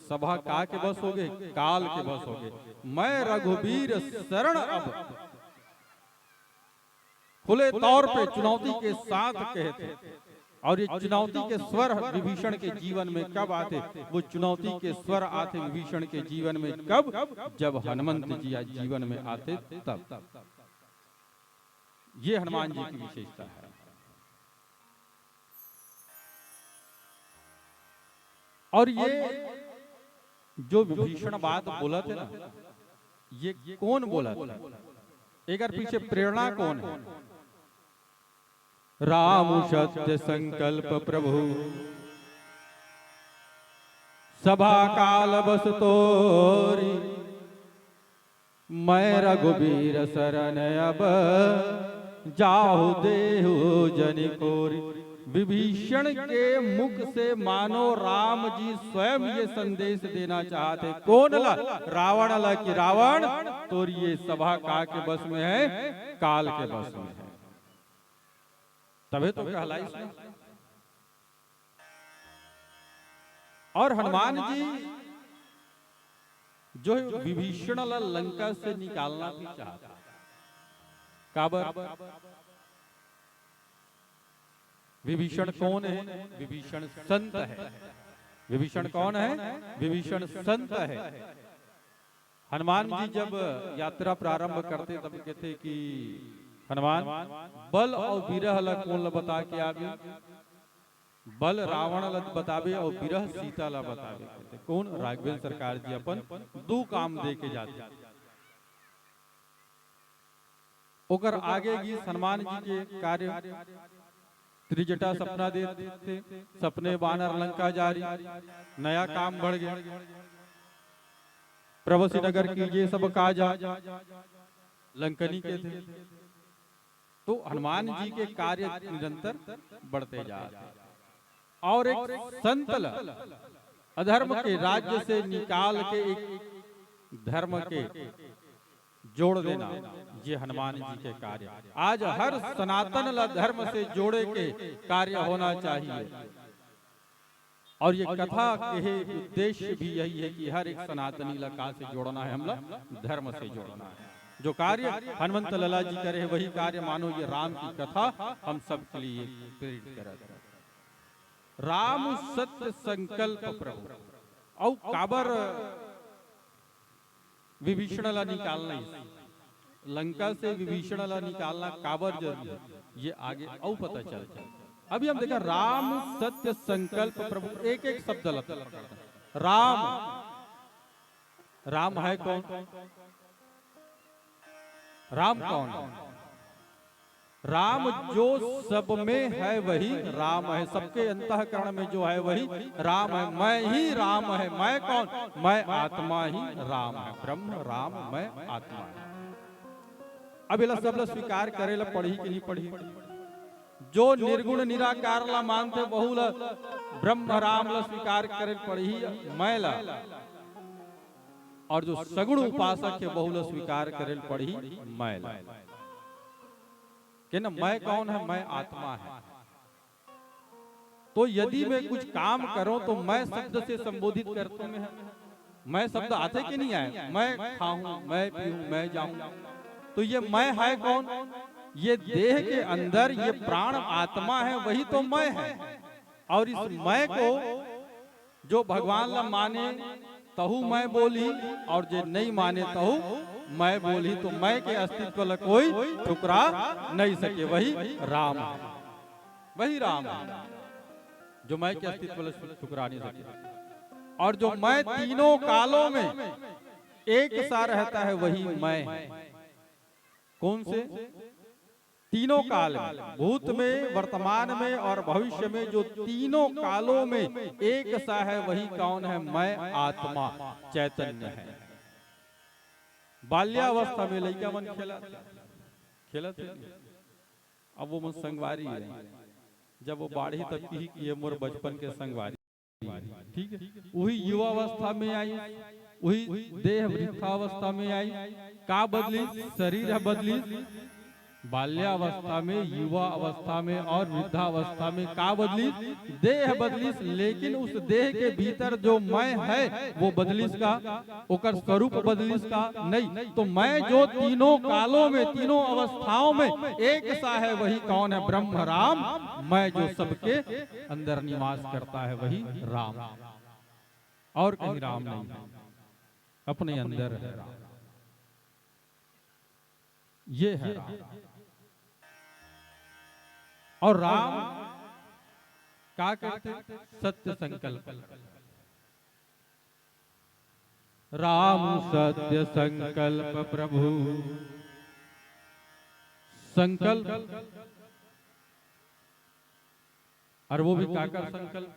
सभा का के बस हो गए, काल के बस हो गए। मैं रघुवीर शरण अब खुले तौर पे चुनौती के साथ कहते और ये चुनौती के स्वर विभीषण के जीवन में कब आते? वो चुनौती के स्वर आते विभीषण के जीवन में कब? जब हनुमंत जी जीवन में आते तब। ये हनुमान जी की विशेषता है। और ये जो विभीषण बात बोला थे ना, ये कौन बोला था? एक बार पीछे प्रेरणा कौन है? राम सत्य संकल्प प्रभु सभा काल बस तोरी, मैं रघुबीर शरण अब जाहु देहु जनि कोरी। विभीषण के मुख से मानो राम जी स्वयं ये संदेश देना चाहते। कौन ला? रावण ला कि रावण तो ये सभा का के बस में है, काल के बस में है। तभी तो कहलाई इसमें। और हनुमान जी जो विभीषण ला लंका से निकालना भी चाहता। काबर? विभीषण कौन है? विभीषण संत है। विभीषण कौन है? विभीषण संत है। हनुमान जी जब यात्रा प्रारंभ करते तब कहते कि हनुमान बल और विरह ला कौन ला बता के आगे? बल रावण ला बतावे और विरह सीता ला बतावे। कहते कौन? राघवेंद्र सरकार जी अपन दो काम दे के जाते। ओकर आगे गीत हनुमान जी के कार्य त्रिजटा सपना देते, सपने बानर लंका जारी, नया काम बढ़ गया, प्रवसी नगर की ये सब काजा लंकनी के थे। तो हनुमान जी के कार्य निरंतर बढ़ते जा रहे। और एक संत अधर्म के राज्य से निकाल के एक धर्म के जोड़ देना, ये हनुमान जी के कार्य। आज हर सनातन धर्म से जोड़े के कार्य होना चाहिए। और ये कथा के उद्देश्य भी यही है कि हर एक सनातनी लका से जोड़ना है, हम लोग धर्म से जोड़ना है। जो कार्य हनुमंत लला जी करे वही कार्य मानो ये राम की कथा हम सब के लिए प्रेरित करे। राम सत्य संकल्प प्रभु और काबर विभीषण ला निकालना, लंका से विभीषण ला निकालना काबर जरूरी है, ये आगे और पता चलता है। अभी हम देखा राम सत्य संकल्प प्रभु, एक एक शब्द लगता है। राम, राम है कौन? राम कौन? राम जो सब में है वही राम है, सबके अंतःकरण में जो है वही राम है। मैं ही राम है। मैं कौन? मैं आत्मा ही राम है। ब्रह्म राम, मैं आत्मा है। अब इला सब स्वीकार करे ला पढ़ी कि नहीं पढ़ी? जो निर्गुण निराकार ला मानते बहु ला ब्रह्म राम ला स्वीकार करे पढ़ी मैं ला, और जो सगुण उपासक है बहु ला स्वीकार करे पढ़ी मैं ला। कि ना मैं कौन है? मैं आत्मा है। तो यदि मैं कुछ काम करूं तो मैं शब्द से संबोधित करते में है। मैं शब्द आते कि नहीं आए? मैं खाऊं, मैं पीऊं, मैं जाऊं, तो ये मैं है कौन? ये देह के अंदर ये प्राण आत्मा है, वही तो मैं है। और इस मैं को जो भगवान ला माने तहु मैं बोली, और जो नहीं माने तहु मैं बोली, तो मैं के अस्तित्व ला कोई ठुकरा नहीं सके। वही राम है, वही राम है जो मैं के अस्तित्व ला ठुकरा नहीं सके। और जो मैं तीनों कालों में एक सा रहता है वही मैं है। कौन से? तीनों काल में, भूत में, वर्तमान में और भविष्य में, जो तीनों कालों में एक सा है वही कौन है? मैं आत्मा चैतन्य है। बाल्यावस्था में लड़का मन खेला थे, अब वो मन संगवारी है। जब वो बाढ़ी तब की ये मोर बचपन के संगवारी, ठीक है। वही युवावस्था में आई, वही देह वृद्धावस्था में आई। का बदली? शरीर बदली, बाल्यावस्था में, युवा अवस्था में और वृद्धावस्था में का बदलिस? देह बदलिस, लेकिन उस देह के भीतर जो मैं है वो बदलिस का, ओकर स्वरूप बदलिस का नहीं। तो मैं जो तीनों कालों में, तीनों अवस्थाओं में एक सा है, वही कौन है? ब्रह्म राम। मैं जो सबके अंदर निवास करता है वही राम, और कहीं राम नहीं है, अपने अंदर है राम। ये है राम। और राम क्या कहते? सत्य संकल्प। राम सत्य संकल्प प्रभु संकल्प। और वो भी काकर संकल्प?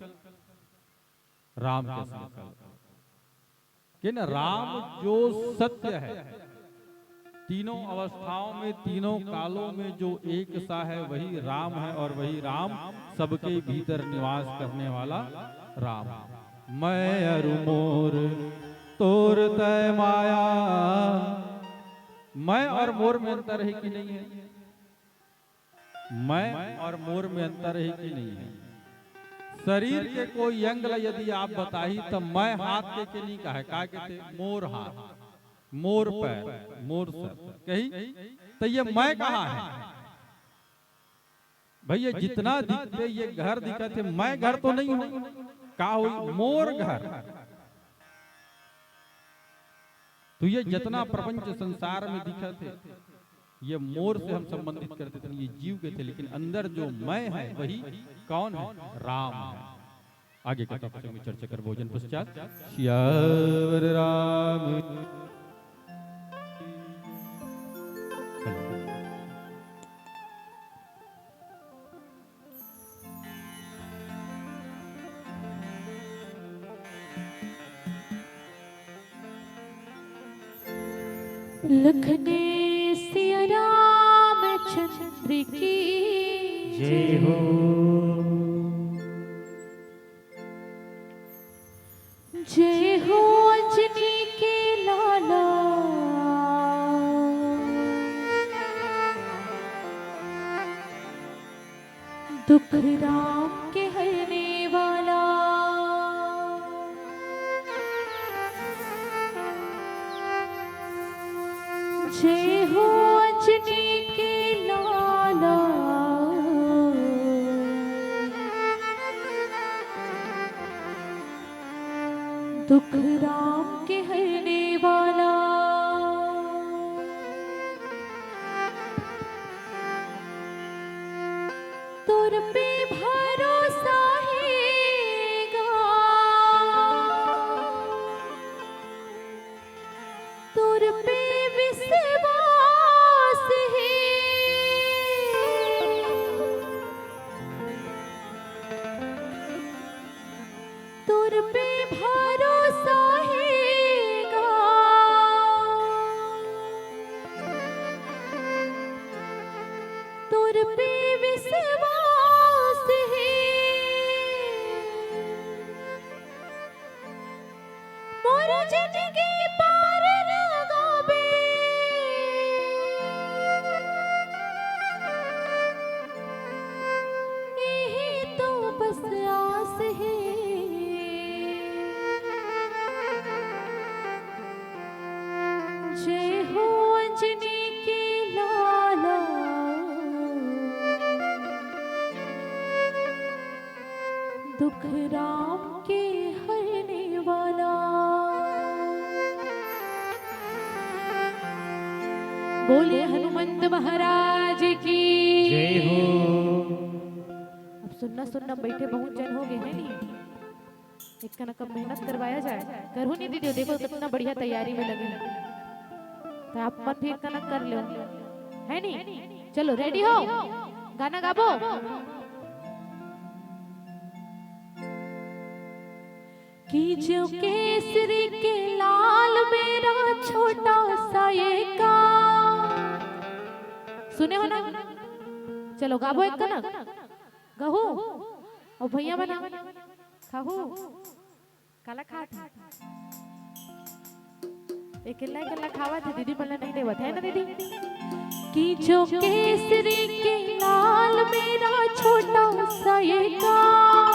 राम के संकल्प कि न राम जो सत्य है, तीनों अवस्थाओं में, तीनों कालों में जो एक सा है वही राम है, और वही राम सबके भीतर निवास करने वाला राम। मैं अरु मोर तोर तय माया। मैं और मोर में अंतर है कि नहीं है? मैं और मोर में अंतर है कि नहीं है? शरीर के कोई अंग यदि आप बताई तो मैं हाथ के नहीं कहा, का कहते? मोर हाथ, मोर पैर, मोर सर कही। तो ये मैं कहाँ है भैया? जितना दिखते ये घर दिखते, मैं घर तो नहीं हूं। का हुई? मोर घर। तो ये जितना प्रपंच संसार में दिखते ये मोर से हम संबंधित करते थे, ये जीव के थे, लेकिन अंदर जो मैं है वही कौन है? राम है। आगे का टॉपिक में चर्चा कर भोजन पश्चात। श्यावर राम लखने सिया रामचंद्र की जय हो। जय हो अंजनी के लाला। दुख राम के हरने वाला। जय हो अंजनी के लाला। दुख राम के हरने वाला। तुर पे भरोसा हैगा, तुर पे विश्वास है। तुर पे भरोसा हैगा, तुर पे विश्वास है। मोर जिंदगी पार लगाबे, यही तो बस आस है। जय हो अंजनी के लाला। दुख राम के हरने वाला। बोले हनुमंत महाराज की जय हो। अब सुनना सुनना बैठे बहुत जन हो गए हैं नहीं। एक का कब मेहनत करवाया जाए। करूँ नहीं दीदी, देखो कितना बढ़िया तैयारी में लगे हैं। तो आप मन भी एक कर लो, है नहीं? चलो रेडी हो, गाना गाबो। कि जो केसरी के लाल मेरा छोटा सा ये का। सुने हो ना? चलो गाबो एक का ना, गाओ। और भैया बना खाओ काला खाट। एक किल्ला खावा थे दीदी, मला नहीं देवत है ना दीदी। कि जो केसरी के लाल मेरा छोटा सा ये गाँव,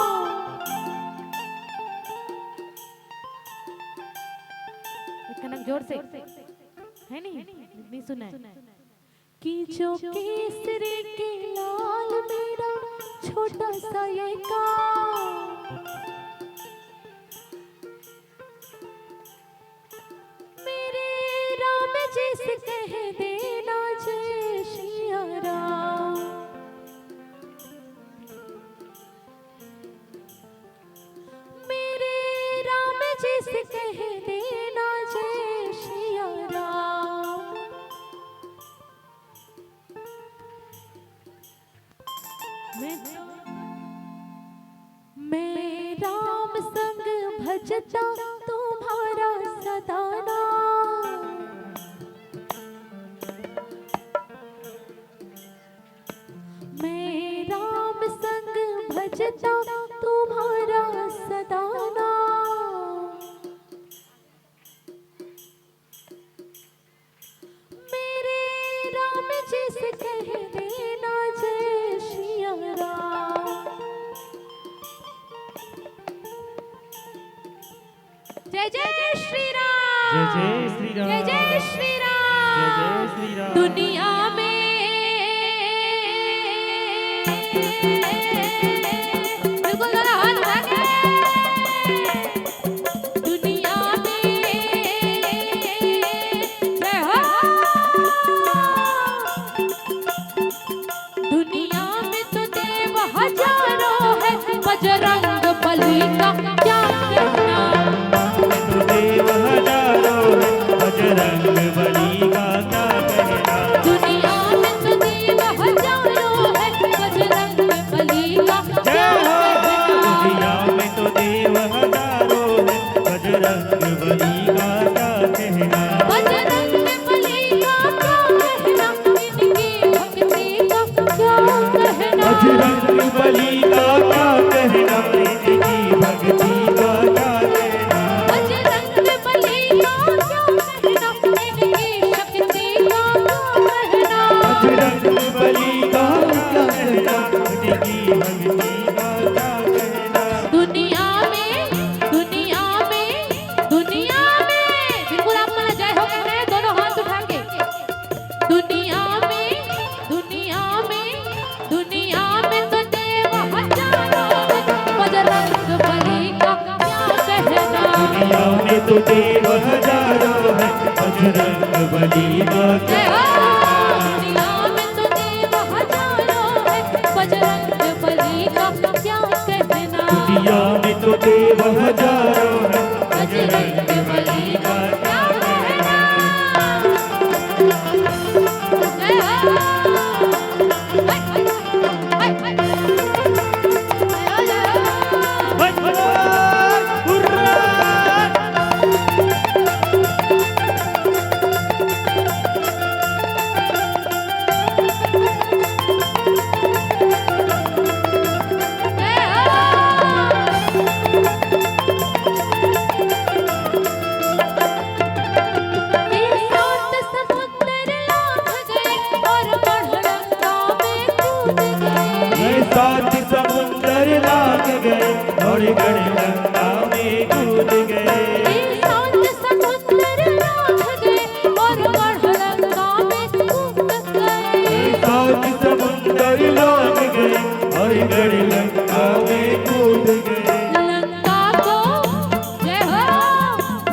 कनक जोर से है नहीं सुना है कि जो केसरी के लाल मेरा छोटा सा ये गाँव, मेरे राम जी से कह देना जय श्री राम, मेरे राम जी से कह देना जय श्री राम। मैं राम संग भजता तुम्हारा सदा नाम, मैं राम संग भजता तुम्हारा सदा नाम, मेरे राम जी से कह देना जय श्री राम। जय जय श्री राम, जय जय श्री राम, जय जय श्री जय राम। जय श्री राम। दुनिया में बिल्कुल जरा हाथ उठा के, दुनिया में जय हो, दुनिया में तो देव हजारों है, बजरंग बली का क्या कहना, तो देव हजारों है, बजरंग बली का क्या कहना। दुनिया में तो देव हजारों है, बजरंग बली का क्या कहना, दुनिया में तो देव हजारों है, बजरंग बली का क्या कहना। बजरंग बली का क्या कहना, इनकी भक्ति का क्या कहना, बजरंग बली का क्या कहना, इनकी भक्ति का क्या कहना। बजरंग बली का क्या कहना, इनकी शक्ति का क्या कहना, बजरंग बली का क्या कहना, इनकी भक्ति का क्या कहना। दुनिया में, दुनिया में, दुनिया में, बिल्कुल आप मला जय हो कह रहे हैं दोनों हाथ उठा के, दुनिया में, दुनिया में, दुनिया में तो देव हजारों है, बजरंग बली का क्या कहना, दुनिया में तो देव हजारों है, बजरंग बली का जय क्या हो, दुनिया में तो देव हजारों है, बजरंग बली का क्या कहना, दुनिया में तो देव हजारों है, बजरंग बली का क्या कहना, जय हो, हाय हाय हाय हाय, जय हो, जय हो। सात समुंदर लांघ गए और गणलंका में कूद गए। सात समुंदर लांघ गए और गणलंका में कूद गए। सात समुंदर लांघ गए और गणलंका में कूद गए। लंका को जय हो,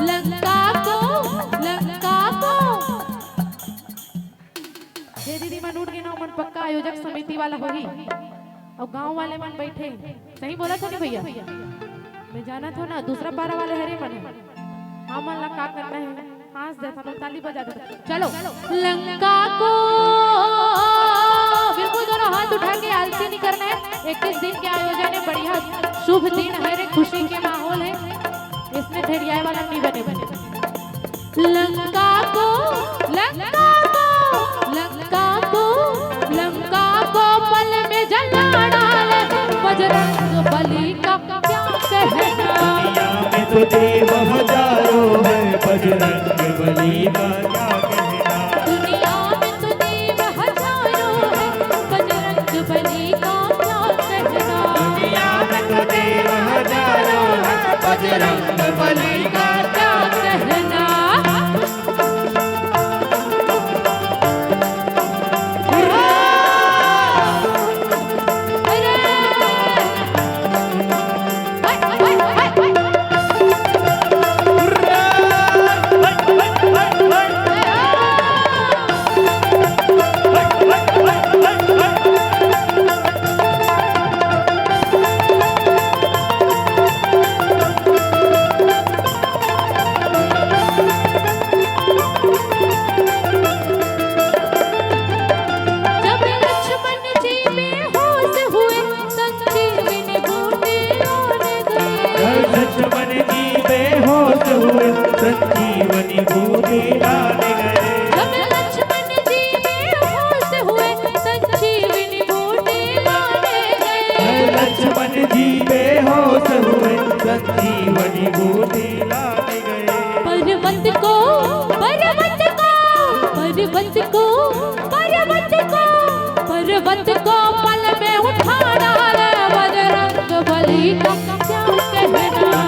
लंका को, लंका को। ये दीदी मन उठ के ना मन पक्का आयोजक समिति वाला होगी और गांव वाले मन बैठे। सही बोला था नहीं भैया? मैं जाना था ना दूसरा पारा वाले हरे मन है। हाँ मन ला का करना है, हंस देता लोग ताली बजा देता। चलो लंका को बिल्कुल दोनों हाथ उठा के आलसी नहीं करना है। 21 दिन के आयोजन है, बढ़िया शुभ दिन है रे, खुशी के माहौल है, इसमें ठेरिया वाला नहीं बने बने। लंका को, लंका को, लंका को, लंका को पल में जला डाले बजरंग बली का क्या कहना। दुनिया में तो देव हजारों है, बजरंग बली का क्या कहना। दुनिया में तो देव बजरंग बली का क्या कहना। जब लक्ष्मण जी बेहोश हुए संजीवनी बूटी रोने गए। लक्ष्मण जी बेहोश हुए संजीवनी बूटी लाने गए। जब लक्ष्मण जी बेहोश हुए संजीवनी बूटी लाने गए। लक्ष्मण जी बेहोश हुए संजीवनी बूटी लाने गए। पर्वत को पर्वत को पर्वत को पर्वत को पर्वत को पल में उठा डाले बजरंग बली का क्या कहना।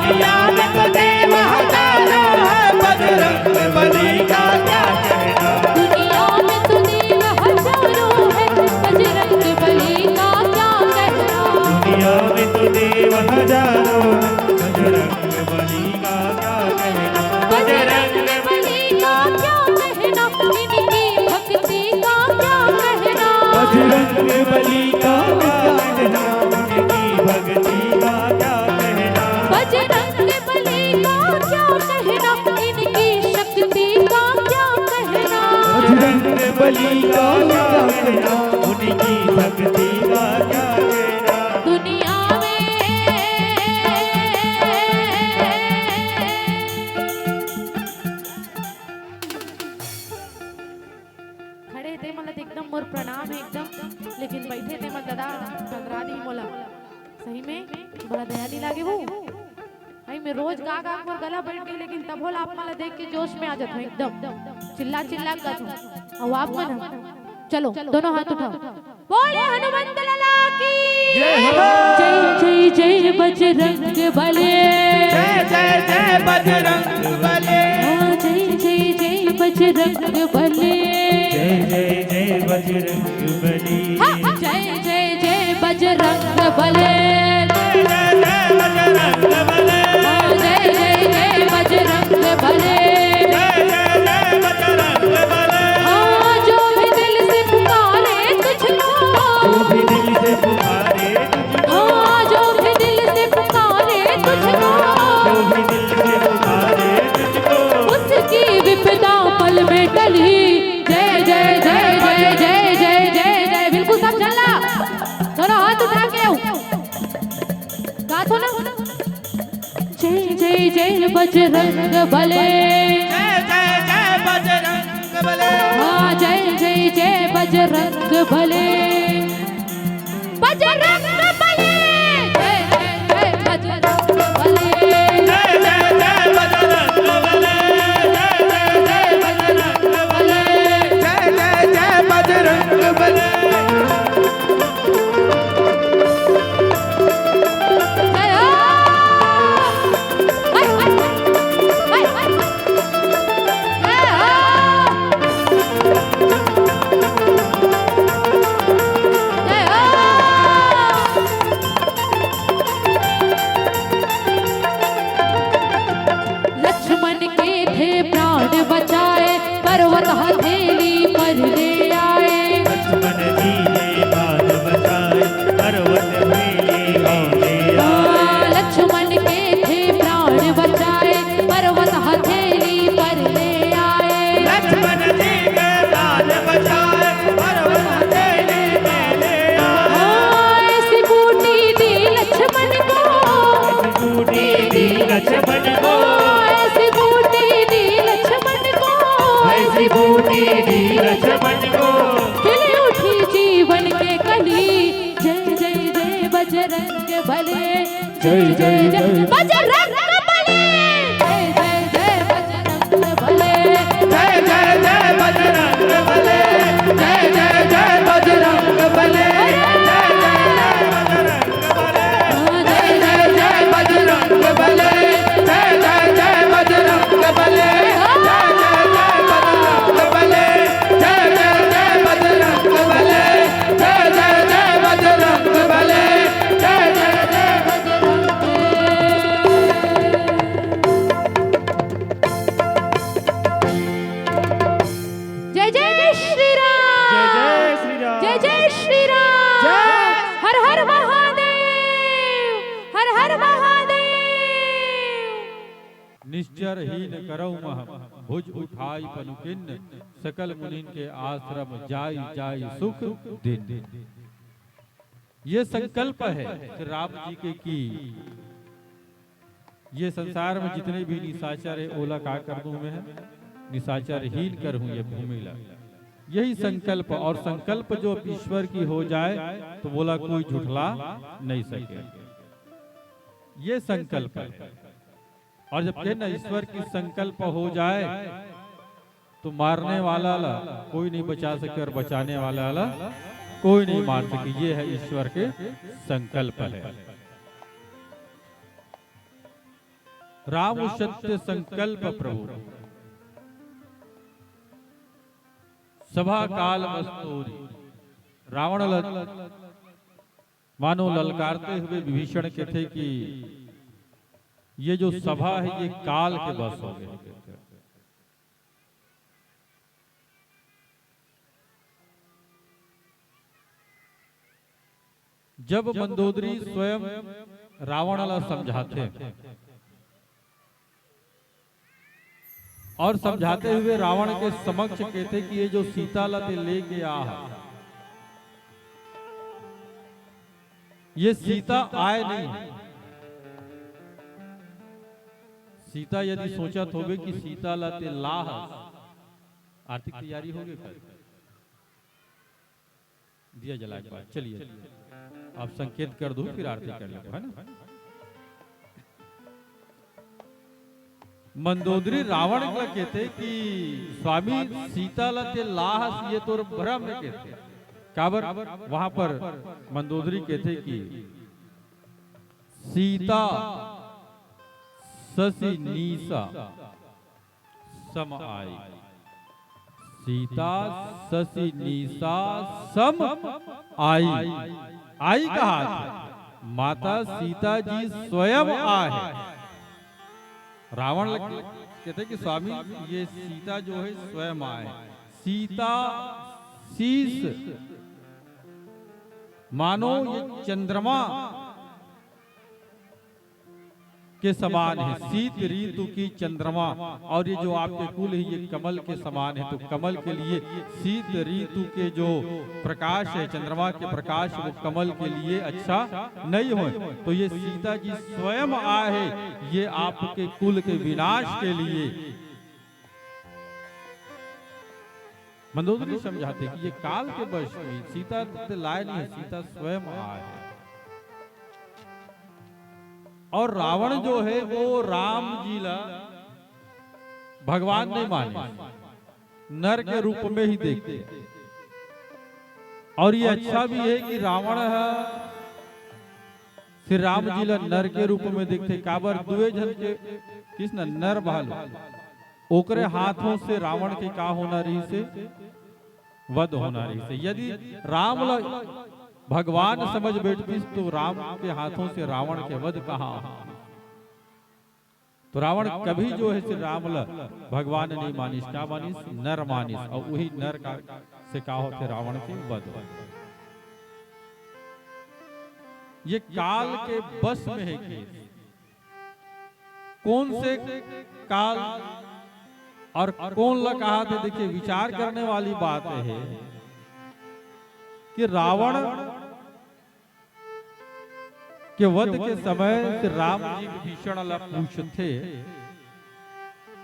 दुनिया में तो देव हजारों है, बजरंग बली का क्या कहना। दुनिया में तो देव हजारों है बजरंग बली का क्या कहना। दुनिया में तो देव हजारों है, बजरंग बली का क्या कहना। बजरंग बली का क्या कहना। इनकी भक्ति का क्या कहना। बजरंग बली का क्या कहना, उनकी भक्ति का क्या कहना। बजरंग बली का क्या कहना। इनकी शक्ति का क्या कहना। बजरंग बली का क्या कहना, उनकी भक्ति का क्या कहना। दुनिया में खड़े थे मतलब एकदम मोर प्रणाम है एकदम, लेकिन बैठे थे मतलब दादा टंगरा दी मोला सही में बड़ा दया नहीं लागे वो भाई। मैं रोज गा गा कर गला बैठ गई, लेकिन तब होला आप मला देख के जोश में आ जाता हूँ एकदम चिल्ला चिल्ला गा दूं। और आप मन चलो दोनों हाथ उठाओ, बोले हनुमंत लाला की जय हो। जय जय जय बजरंग बली। जय जय जय बजरंग बली। हाँ, जय जय जय बजरंग बली। जय जय जय बजरंग बली। हाँ, जय जय जय बजरंग बली। जय जय जय बजरंग बली। हाँ, जय जय जय बजरंग बली। जय जय जय बजरंग बली। हाँ, जो भी दिल से पुकारे तुझको। तू भी दिल से पुकारे तुझको। हाँ, जो भी दिल से पुकारे तुझको। तू भी दिल से पुकारे तुझको। उसकी विपदा पल में टली। जय जय जय जय जय जय जय जय। बिल्कुल सब चला, दोनों हाथ उठा के गाथो ना। जय जय जय बजरंग बली। जय जय जय बजरंग बली। हाँ, जय जय जय बजरंग बली। बजरंग बली। जय जय जय बजरंग बली। जय जय जय बजरंग बली। जय जय जय बजरंग बली। जय जय जय बजरंग बली। जय हो। हाय, हाय, हाय, हाय। जय हो। जय हो। लक्ष्मण के थे प्राण बचाए, पर्वत हथेली पर ले आए। लक्ष्मण जी ने बाल बचाए, पर्वत मेले में ले आए। हाँ, लक्ष्मण के थे प्राण बचाए, पर्वत हथेली पर ले आए। लक्ष्मण जी ने बाल बचाए, पर्वत मेले में ले आए। हाँ, ऐसी बूटी दी लक्ष्मण को। बूटी दी लक्ष्मण को। ऐसी बूटी दी लक्ष्मण को। ऐसी बूटी दी लक्ष्मण को। खिली उठी जीवन के कली। जय जय जय बजरंग बली। जय जय जय बजरंग बली। जय जय जय बजरंग बली। जय जय जय बजरंग बली। जय जय जय बजरंग बली। जय जय जय बजरंग बली। हाँ, जय जय जय बजरंग बली। निश्चर ही न करऊ मह भुज उठाई पनुकिन सकल मुनिन के आश्रम जाई जाई सुख दिन। ये संकल्प है श्री राम जी के कि ये संसार में जितने भी निशाचर है ओला का कर दूं मैं, निशाचर हीन कर हूं ये भूमि ला। यही संकल्प, और संकल्प जो ईश्वर की हो जाए तो बोला कोई झुठला नहीं सके, ये संकल्प है। और जब कहना ईश्वर की संकल्प हो जाए तो मारने वाला ला कोई नहीं बचा सके और बचाने वाला ला कोई नहीं मार सके। ये है ईश्वर के संकल्प है। राम सत्य संकल्प प्रभु सभा काल मस्तूरी। रावण मानो ललकारते हुए विभीषण के थे कि ये जो सभा है ये काल के बस हो गए। जब मंदोदरी स्वयं रावण ला समझाते और समझाते हुए रावण के समक्ष कहते कि ये जो सीता लते लेके आ, ये सीता आए नहीं। सीता यदि सोचा तो कि सीता लते लाह, आर्थिक तैयारी होगी फिर दिया जला के बाद चलिए आप संकेत कर दो फिर आरती कर लो, है ना। मंदोदरी रावण का कहते कि स्वामी सीता लते लाह ये तो भ्रम में कहते काबर। वहां पर मंदोदरी कहते कि सीता शशि नीसा सम आई, सीता शशि नीसा सम आई। आई कहा माता सीता जी स्वयं आए। रावण कहते कि स्वामी ये सीता जो है स्वयं आए। सीता शीश मानो ये चंद्रमा के समान है, शीत ऋतु की चंद्रमा। और ये जो आपके कुल है ये कमल के समान है, तो कमल के लिए शीत ऋतु के जो प्रकाश है चंद्रमा के प्रकाश वो कमल के लिए अच्छा नहीं हो। तो ये सीता जी स्वयं आए है ये आपके कुल के विनाश के लिए। मंदोदरी समझाते कि ये काल के वश में सीता लाए नहीं है, सीता स्वयं आए है। और रावण जो है वो राम जी ला भगवान नहीं माने, नर के रूप में ही देखते। और ये अच्छा भी है कि रावण श्री राम जी ला नर के रूप में देखते। काबर दुए जन के किस नर भालू ओकरे हाथों से रावण के का होना रही से वध होना रही से। यदि राम ला भगवान समझ बैठती तो राम के हाथों से रावण के वध कहाँ। तो रावण कभी जो है श्री राम ला भगवान नहीं मानिस, क्या मानिस नर मानिस। और वही नर का से का होते रावण के वध। ये काल के बस में है कि कौन से काल और कौन ला कहा थे। देखिए विचार करने वाली बात है कि रावण के वध के समय राम जी विभीषण ला पूछते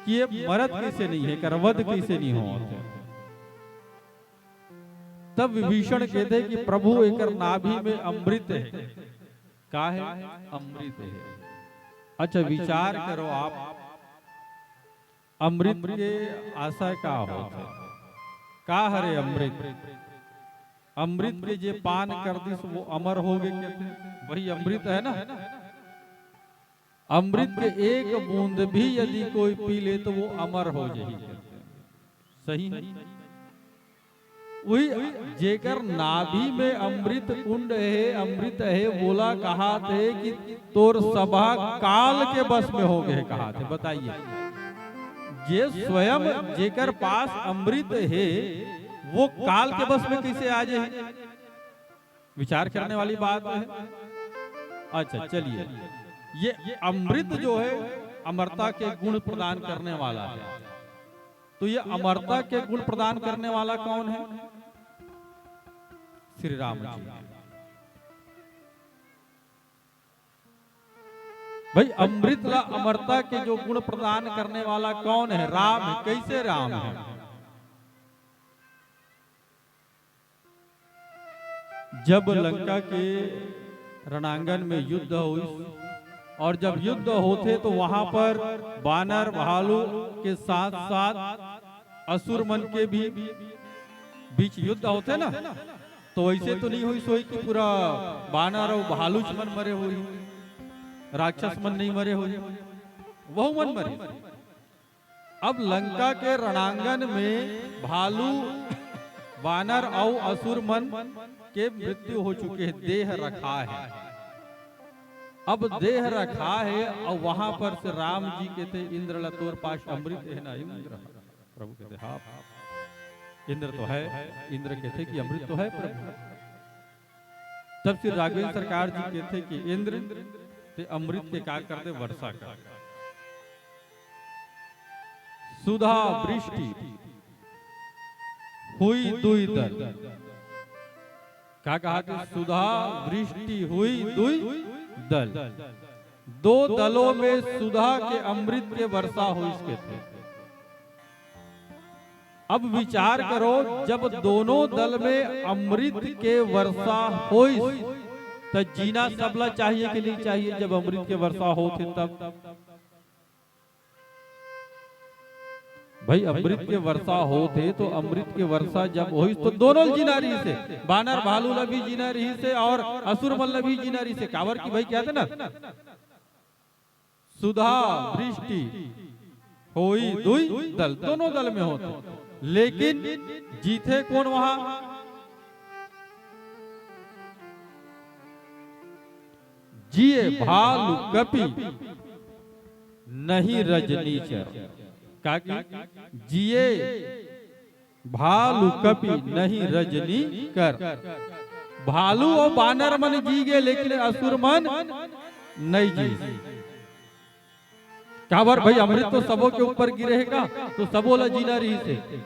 कि ये मरद कैसे नहीं है, कर वध कैसे नहीं हो। तब विभीषण कहते कि प्रभु एक नाभि में अमृत है। का है अमृत है। अच्छा विचार करो आप, अमृत के आशा का होता का हरे अमृत। अमृत के जे पान कर दिस वो अमर हो गए कहते, वही अमृत है ना। अमृत के एक बूंद भी यदि कोई पी ले तो वो अमर हो जाए। सही है। वही जेकर नाभि में अमृत कुंड है, अमृत है, बोला कहा थे कि तोर सभा काल के बस में हो गए कहा थे। बताइए जे स्वयं जेकर पास अमृत है वो काल के बस में कैसे आ जाए। विचार करने वाली बात है। अच्छा चलिए ये अमृत जो है अमरता के गुण प्रदान करने वाला है। तो ये अमरता के गुण प्रदान करने वाला कौन है? श्री राम जी। भाई अमृत ला अमरता के जो गुण प्रदान करने वाला कौन है? राम है। कैसे राम है? जब लंका के रणांगन में युद्ध हुई और जब युद्ध होते तो वहां पर बानर भालू के साथ साथ असुर मन के भी बीच युद्ध होते ना, तो ऐसे तो नहीं हुई सोई कि पूरा बानर और भालू मन मरे हुई, राक्षस मन नहीं मरे हुई, वह मन मरे। अब लंका के रणांगन में भालू बानर और असुर मन के मृत्यु हो चुके हैं, देह रखा है। अब देह रखा है और वहां पर से राम जी कहते इंद्र लतोर पाश अमृत है ना इंद्र। प्रभु कहते हाँ इंद्र तो है। इंद्र कहते कि अमृत तो है प्रभु। तब फिर राघवेंद्र सरकार जी कहते कि इंद्र ते अमृत के क्या करते? वर्षा कर, सुधा वृष्टि हुई दुई दल। क्या कहा कि सुधा वृष्टि हुई दुई दल, दो दलों में सुधा के अमृत के वर्षा हुई इसके थे। अब विचार करो, जब दोनों दल में अमृत के वर्षा हुई तो जीना सबला चाहिए कि नहीं चाहिए? जब अमृत के वर्षा होते तब भाई अमृत के वर्षा होते तो अमृत के वर्षा जब हुई तो दोनों जीना रही से, बानर भालू भी जीना रही से और असुर मल्ल भी जीना रही से। कावर की भाई क्या थे ना, सुधा वृष्टि होई दुई दल, दोनों दल में होते, लेकिन जीते कौन वहां? जिए भालू कपि नहीं रजनीचर। जिए भालू कपि नहीं रजनी कर। भालू और बानर मन जी गए लेकिन असुर मन नहीं जी। काबर भाई अमृत तो सबों के ऊपर गिरेगा तो सबों ला जीना रही से।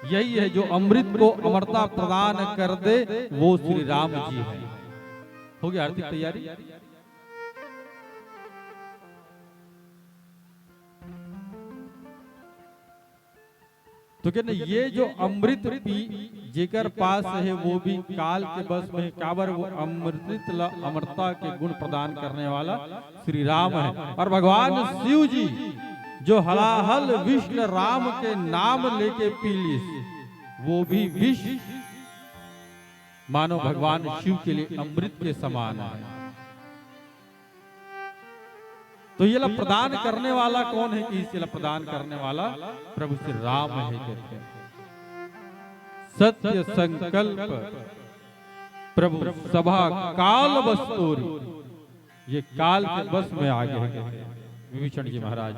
यही है जो अमृत को अमरता प्रदान कर दे, वो श्री राम जी है। हो गया आरती तैयारी? तो कहते ये जो अमृत पी जेकर पास है वो भी काल के बस में। काबर वो अमृत अमरता के गुण प्रदान करने वाला श्री राम है। और भगवान शिव जी जो हलाहल विष्णु राम के नाम लेके पी ली, वो भी विष मानो भगवान शिव के लिए अमृत के समान है। तो ये प्रदान करने वाला कौन है? कि इसे प्रदान करने वाला प्रभु श्री राम है। कहते हैं सत्य संकल्प प्रभु सभा काल बस्तोरी, ये काल के बस में आ गए विभीषण जी महाराज।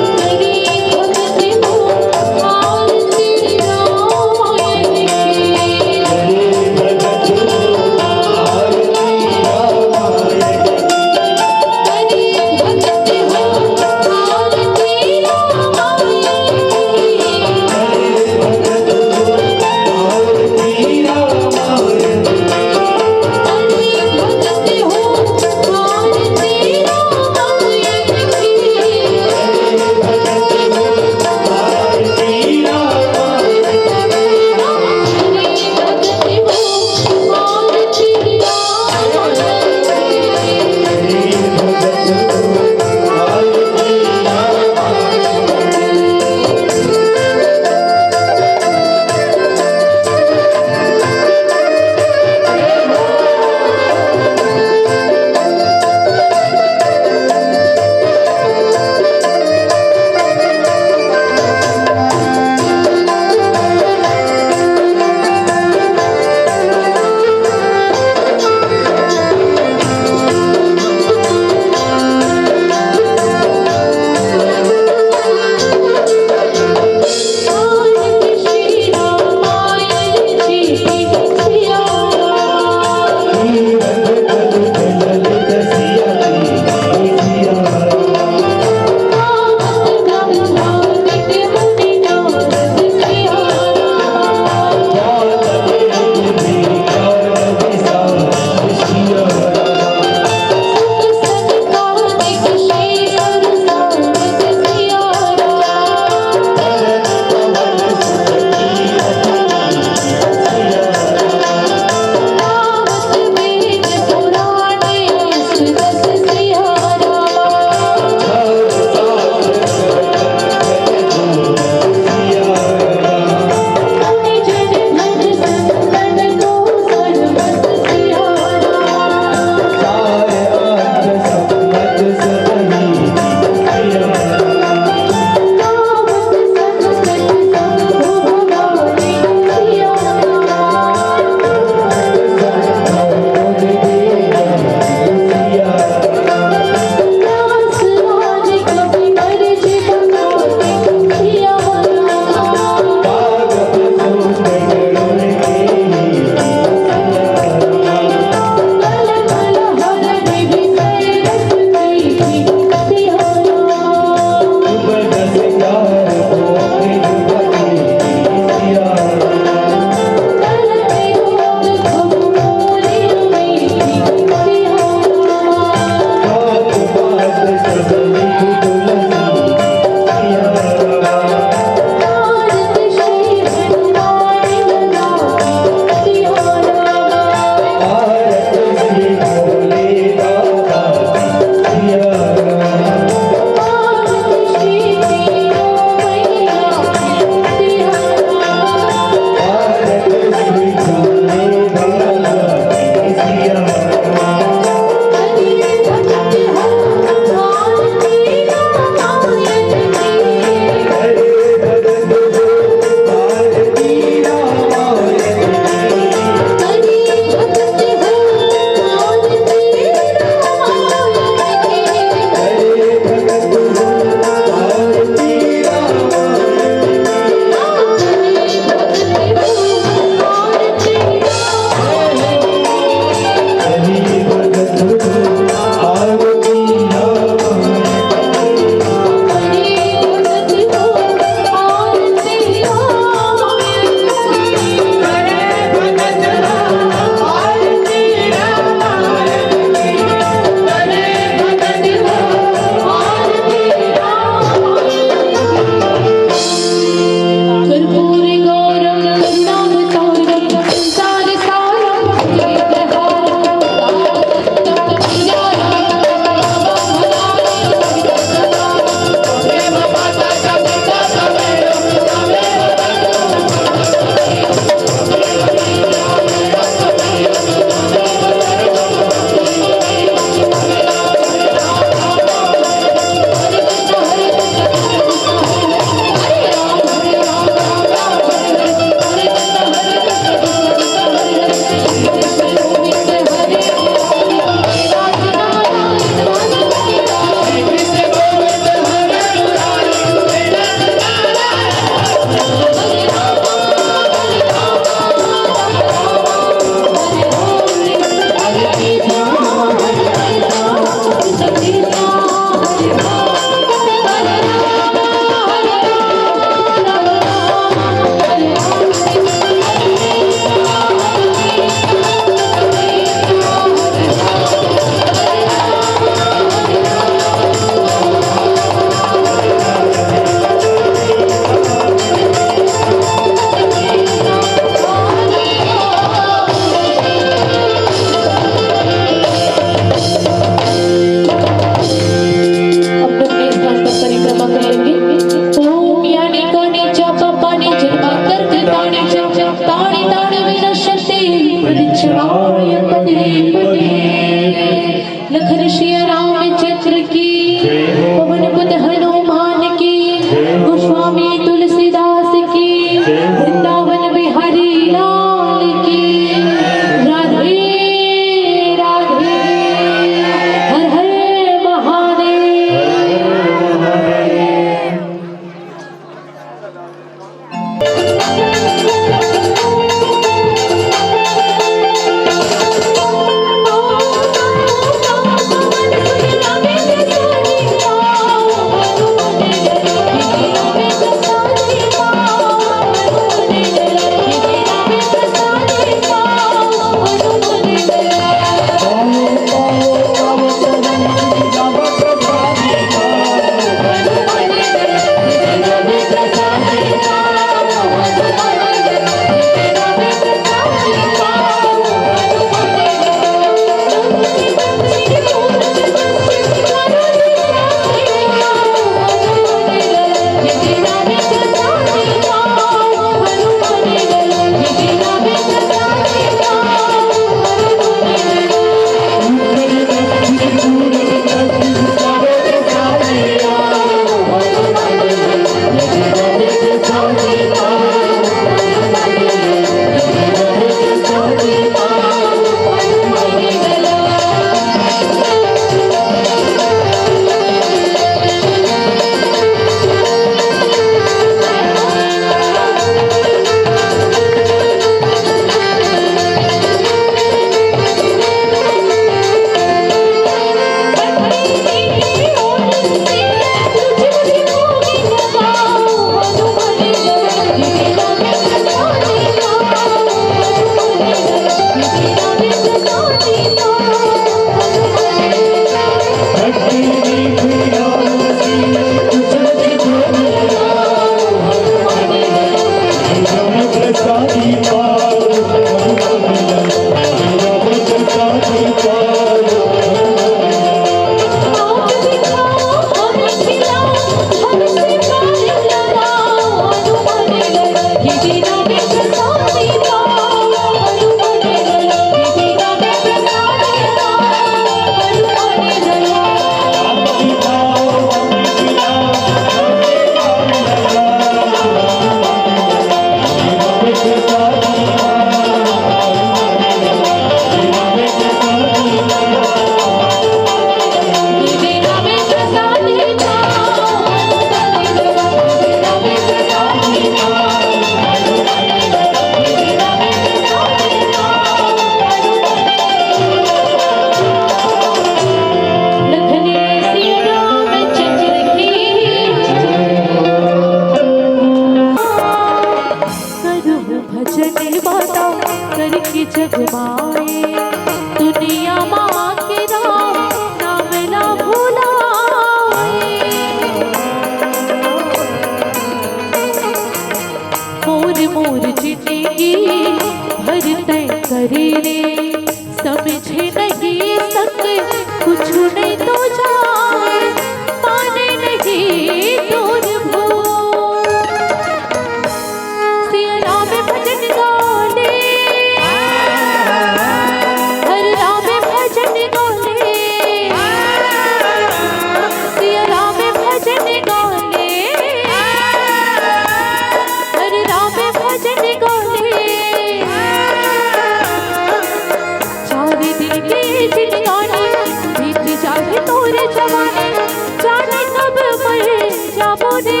रे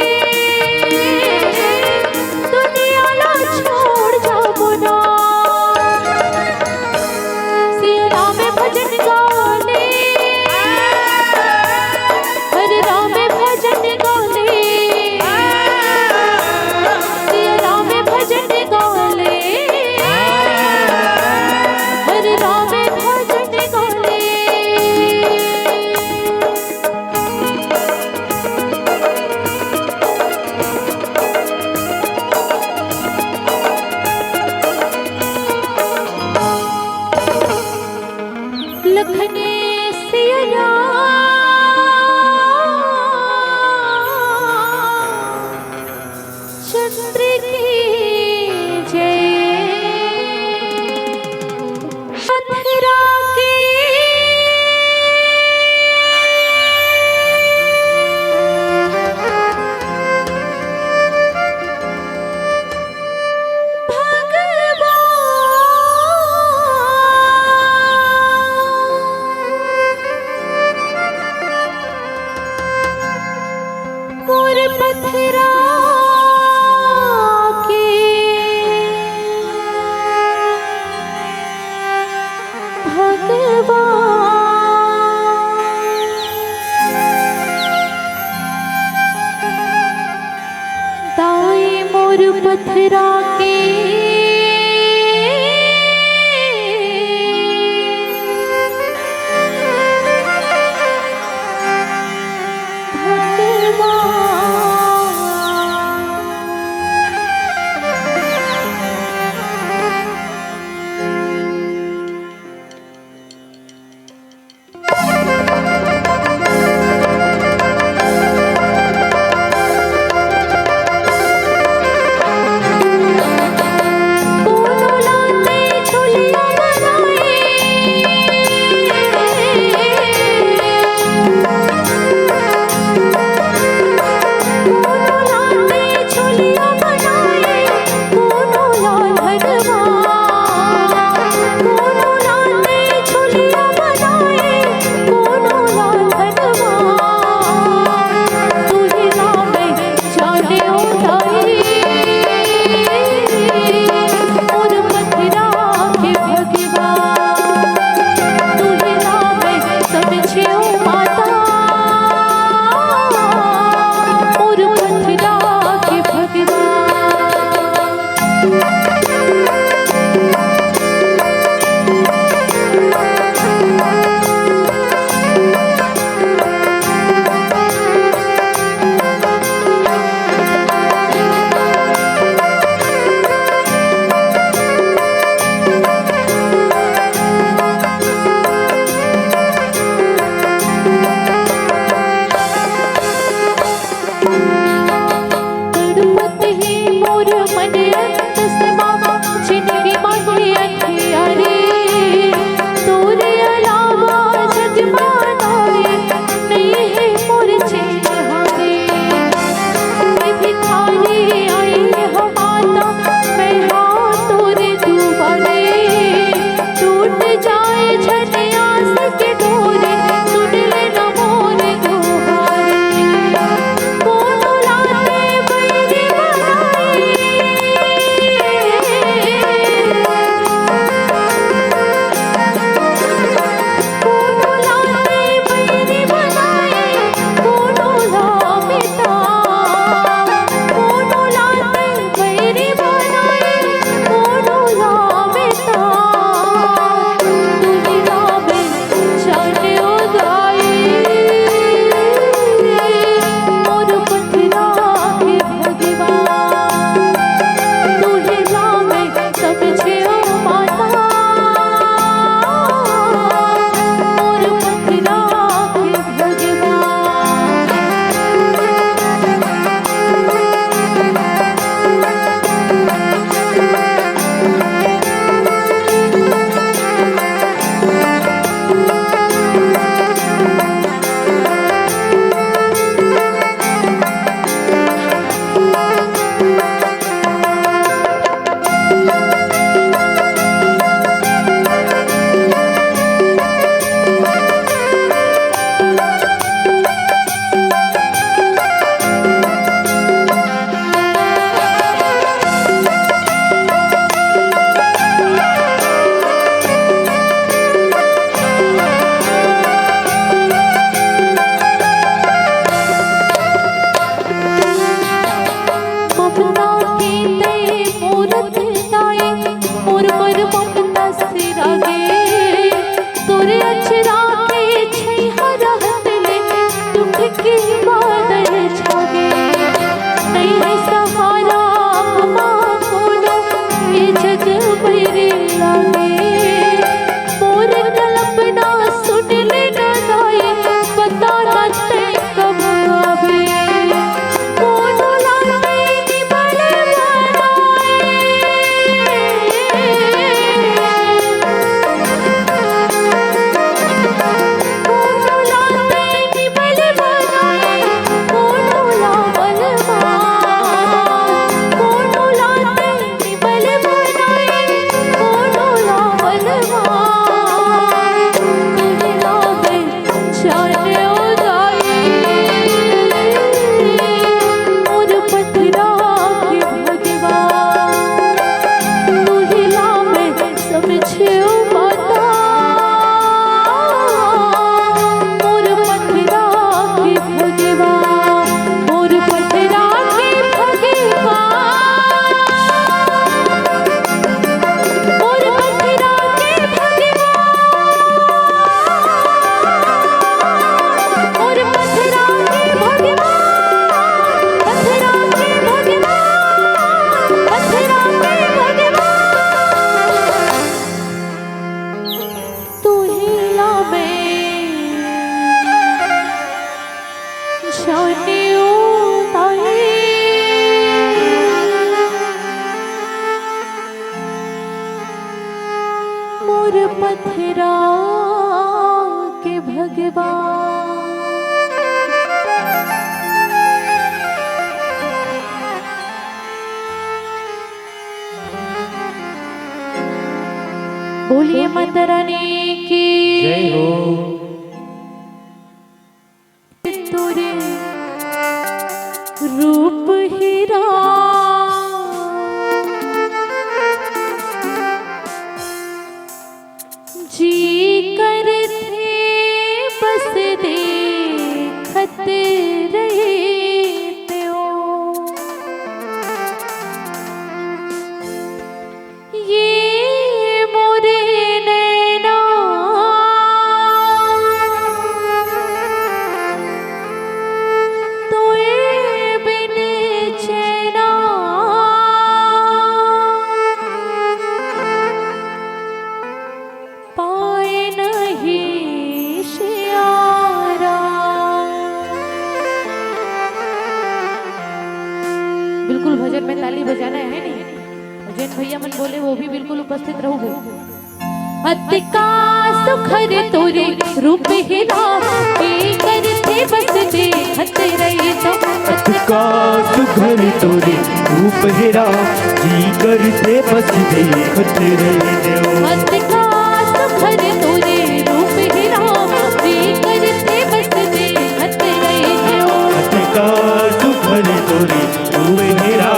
दुनिया ला छोड़ जाबो ना सिया राम भजन गाले हरे राम भजन गाले सिया राम भजन गाले हरे राम भजन गाले लखने सिया चंद्र की जय मथुरा की मोर पथरा के भगवान दाई मोर पथरा के ममता की तय मूरत ताए मोर पर ममता से रागे तोरे अचरा के छै हरहत ले दुख की बादल छागे नहीं है सहारा माँ बोलो ये जग मेरे लागे मोर कल्पना सुन ले ना दाए पता ना ते कब आवे कोनो लागे निबल मोर पथरा के भगवान बोलिए माता रानी की जय हो। तोरे रूप हीरा जी कर थे बस देखत रहे त्यो ये मोरे नैना तोए बिन चैना पाए नहीं शियारा। बिल्कुल भजन में ताली बजाना है नहीं, जैन भैया मन बोले वो भी बिल्कुल उपस्थित रहो। अति का सुखर तोरे रूप हिरा करते बस देखत रही तो अति का सुखर तोरे रूप हेरा जी करते बस देखत रही देओ। अति का सुखर तोरे रूप हिरा करते बस देखत रही तो अति का सुखर तोरे रूप हेरा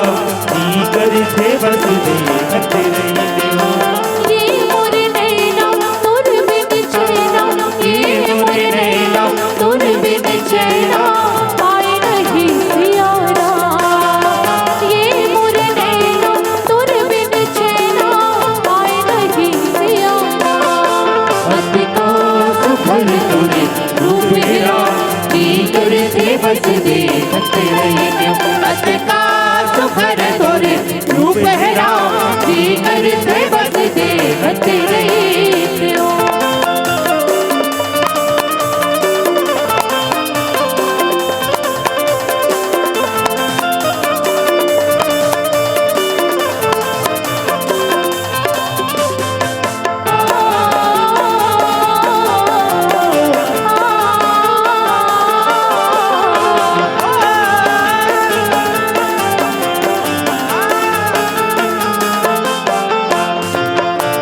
जी करते बस देखत रही देओ। ये मोरे नैना तोर बिन चैना ये मोरे नैना तोर बिन चैना पाए नहीं सियारा। ये मोरे नैना तोर बिन चैना पाए नहीं सियारा। अति का सुखर तोरे रूप हेरा जी करते बस देखत रही देओ। अति का सुखर तोरे रूप हेरा जी करते बस देखत रही देओ।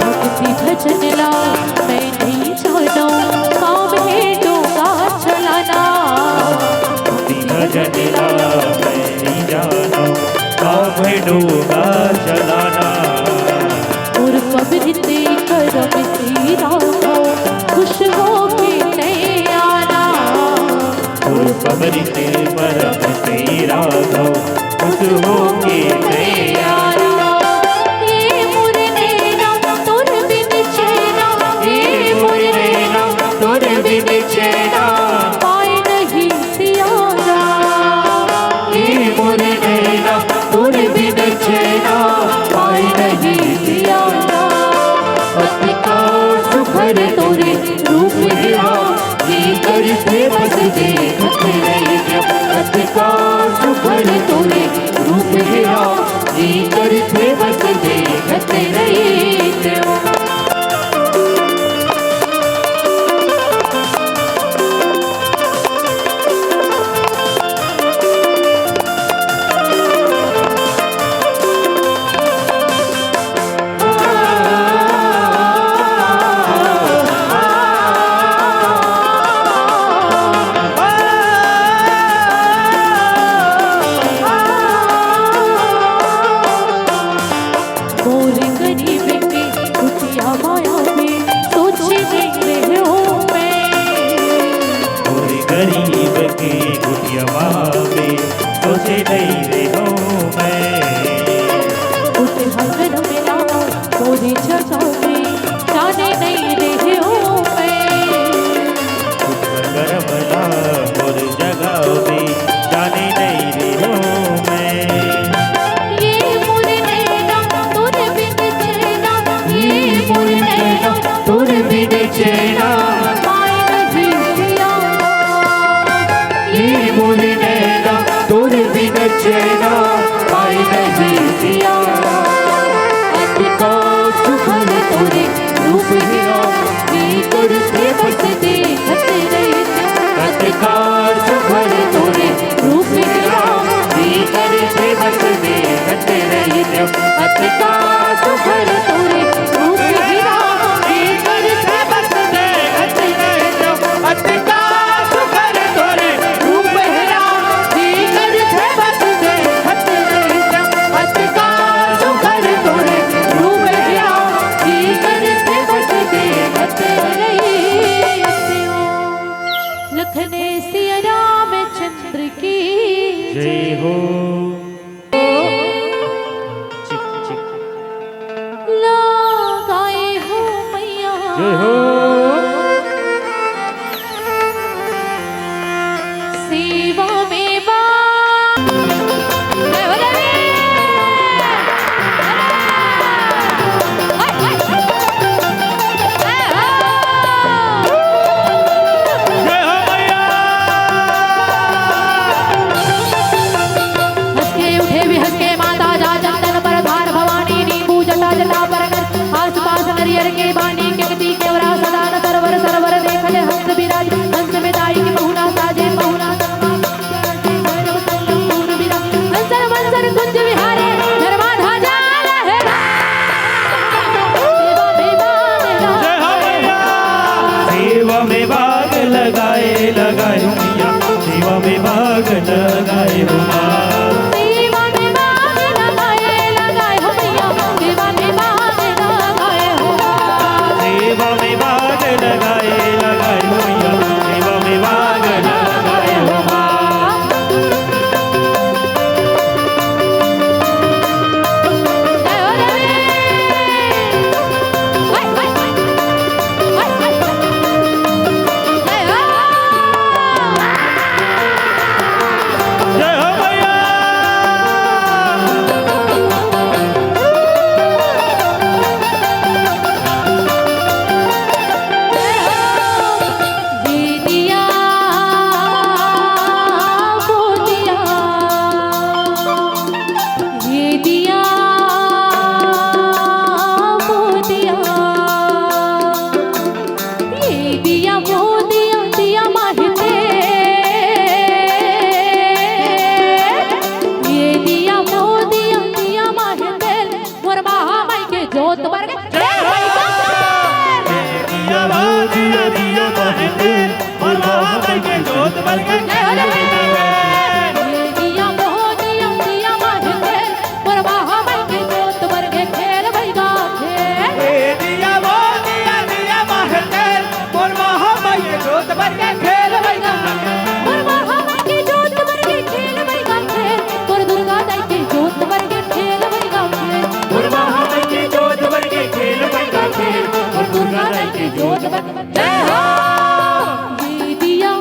भक्ति भजन ला मैं नहीं जाना काम है डोगा चलाना। भक्ति भजन ला मैं नहीं जानो काम है डोगा चलाना। और पवित्र करम से राखो खुश हो के नहीं आना। और पवित्र परम से राघव खुश हो के ना पाई नहीं दिया अतिका सुखल तोरे रूप हीरा भीतर से बसते हते रही अतिका सुखल तोरे रूप हीरा भीतर से बसते हते रही अतिका सुखल तोरे रूप हीरा भीतर से बसते हते रही अतिका सुखल तोरे रूप हीरा भीतर से बसते हते रही अतिका सुखल तोरे रूप हीरा भीतर से बसते हते रही लखने सिया रामचंद्र की जय हो लगाए हो मैया जय हो सेवा में बा जय हो देवी जय हो मैया हंस के उठे भी हंस के माता जा चंदन पर धार भवानी नींबू जटा जटा पर नर आस पास नरियर के बानी के गति के वरा सदा न सरवर सरवर देखले हंस विराज हंस में दाई की बहुना साजे बहुना हंसर मंसर कुंज विहारे धर्मा ध्वजा लहरा सेवा में बागला जय हो मैया सेवा में बाग लगाए लगाए हो मैया सेवा में बाग लगाए हो माँ सेवा में बाग लगाए लगाए हो मैया सेवा में बाग लगाए हो सेवा में बाग लगाए लगाए हो मैया सेवा में बाग लगाए हो माँ जय हो देवी हाय हाय हाय हाय हाय जय हो जय हो मैया ये दिया वो दिया ये दिया वो दिया ये दिया वो दिया दिया माहिते ये दिया वो दिया माहिते मोर महामाई के जोत वर्ग दिया वो दिया दिया महते और महामाई के जोत बन के ये दिया वो दिया माहिते मोर महामाई के जोत वर्ग खेल भैगा खेल दिया वो दिया महते और महामाई के जोत बन के खेल भैया मोर महामाई के जोत वर्ग खेल भैगा खेल मोर दुर्गा दाई के जोत वर्ग खेल भैगा खेल और महामाई के जोत बन के खेल भैया खेल और दुर्गा दाई के जोत बन जय हो ये दिया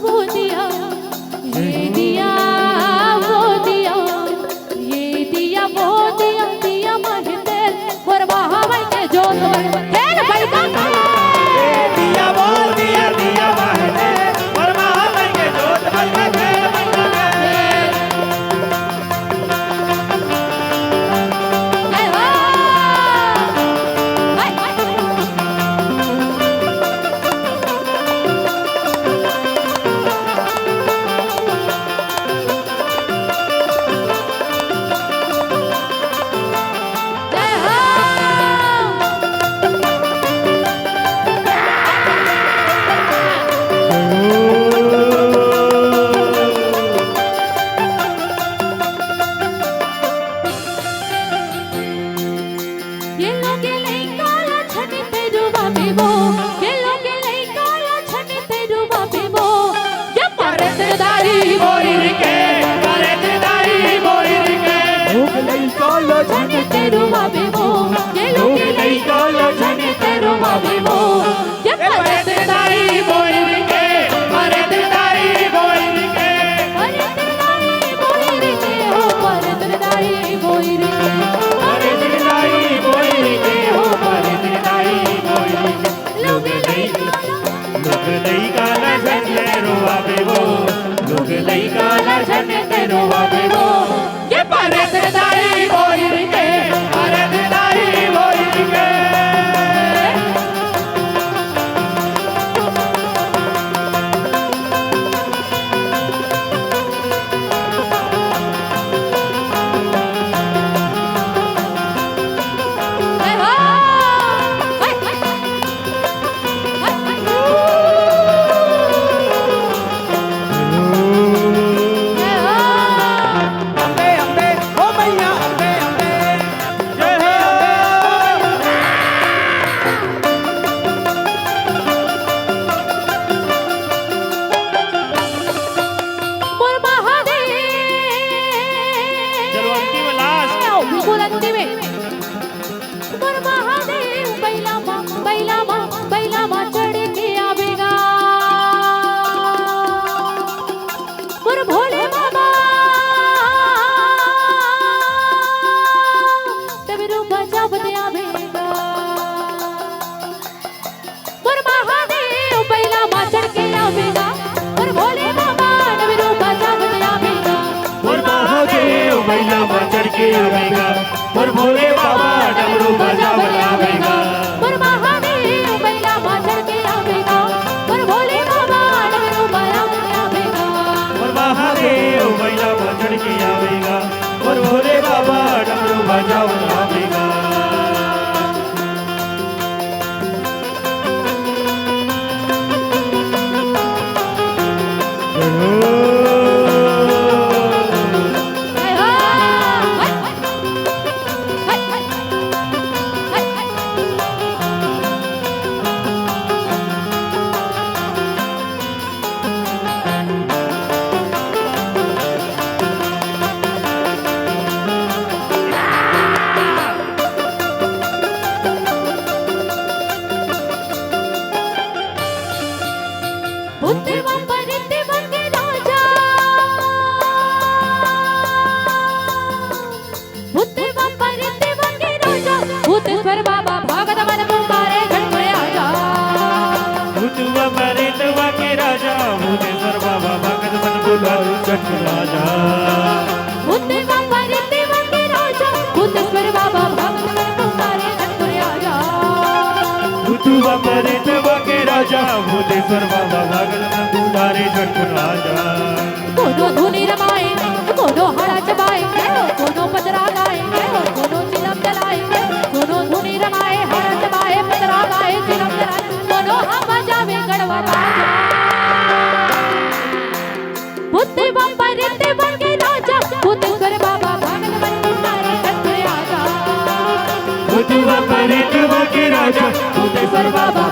वो दिया ये दिया वो दिया ये दिया वो दिया माहिते मोर महामाई के जोत वर्ग खेल भैगा दिया वो दिया महते और महामाई के जोत बन के खेल भैया जय हो हाय हाय जय ये लोगे लई काला छने ते डूबा बेबो ये लोगे लई काला छने ते डूबा बेबो ये परतदारी बोरी के परतदारी बोरी के भूख नहीं कालो छने ते डूबा बेबो ये लोगे लई काला छने ते डूबा बेबो ये परतदारी बोरी के परतदारी बोरी के परतदारी बोई रे हो परतदारी बोई रे परतदारी बोरी के हो परतदारी बोरी के लोग नहीं काला झंडे रोवा बेबो लोग नहीं काला झंडे रोवा बेबो चलो अंतिम लास्ट बिल्कुल अंतिम है मोर महादेव बैला माँ चढ़ के आवेगा मोर भोले बाबा डमरू बजावते आवेगा मोर महादेव बैला माँ चढ़ के आवेगा मोर भोले बाबा डमरू बजावते आवेगा और महादेव बैला माँ चढ़ के आवेगा और भोले बाबा डमरू बजावत आवेगा मोर महादेव बैला माँ चढ़ के आवेगा मोर भोले बाबा डमरू बजावते आवेगा और महादेव बैला माँ चढ़ के आवेगा और भोले बाबा डमरू बजावत आवेगा भूतेश्वर बाबा भागत मन पुकारे झटके आजा भूतवा परितवा के राजा भूतेश्वर बाबा भगत मन बुलावे झटके आजा भूतेवा परितेवा के राजा भूतेश्वर बाबा भागत मन पुकारे झटके आजा भूतवा परितवा के राजा भूतेश्वर बाबा भगत मन बुलावे झटके आजा कोनो धुनी रमाए कोनो हरा चबाए कोनो पतरा गाए कोनो चिलम चलाए कोनो धुनी रमाए हरा चबाए पतरा गाए चिलम चलाए कोनो हम बजावे गढ़वा राजा बुद्धि बम्बा रेते बंगे राजा भूतेश्वर बाबा भागत मन पुकारे झटके आजा भूतवा परितवा के राजा भूतेश्वर बाबा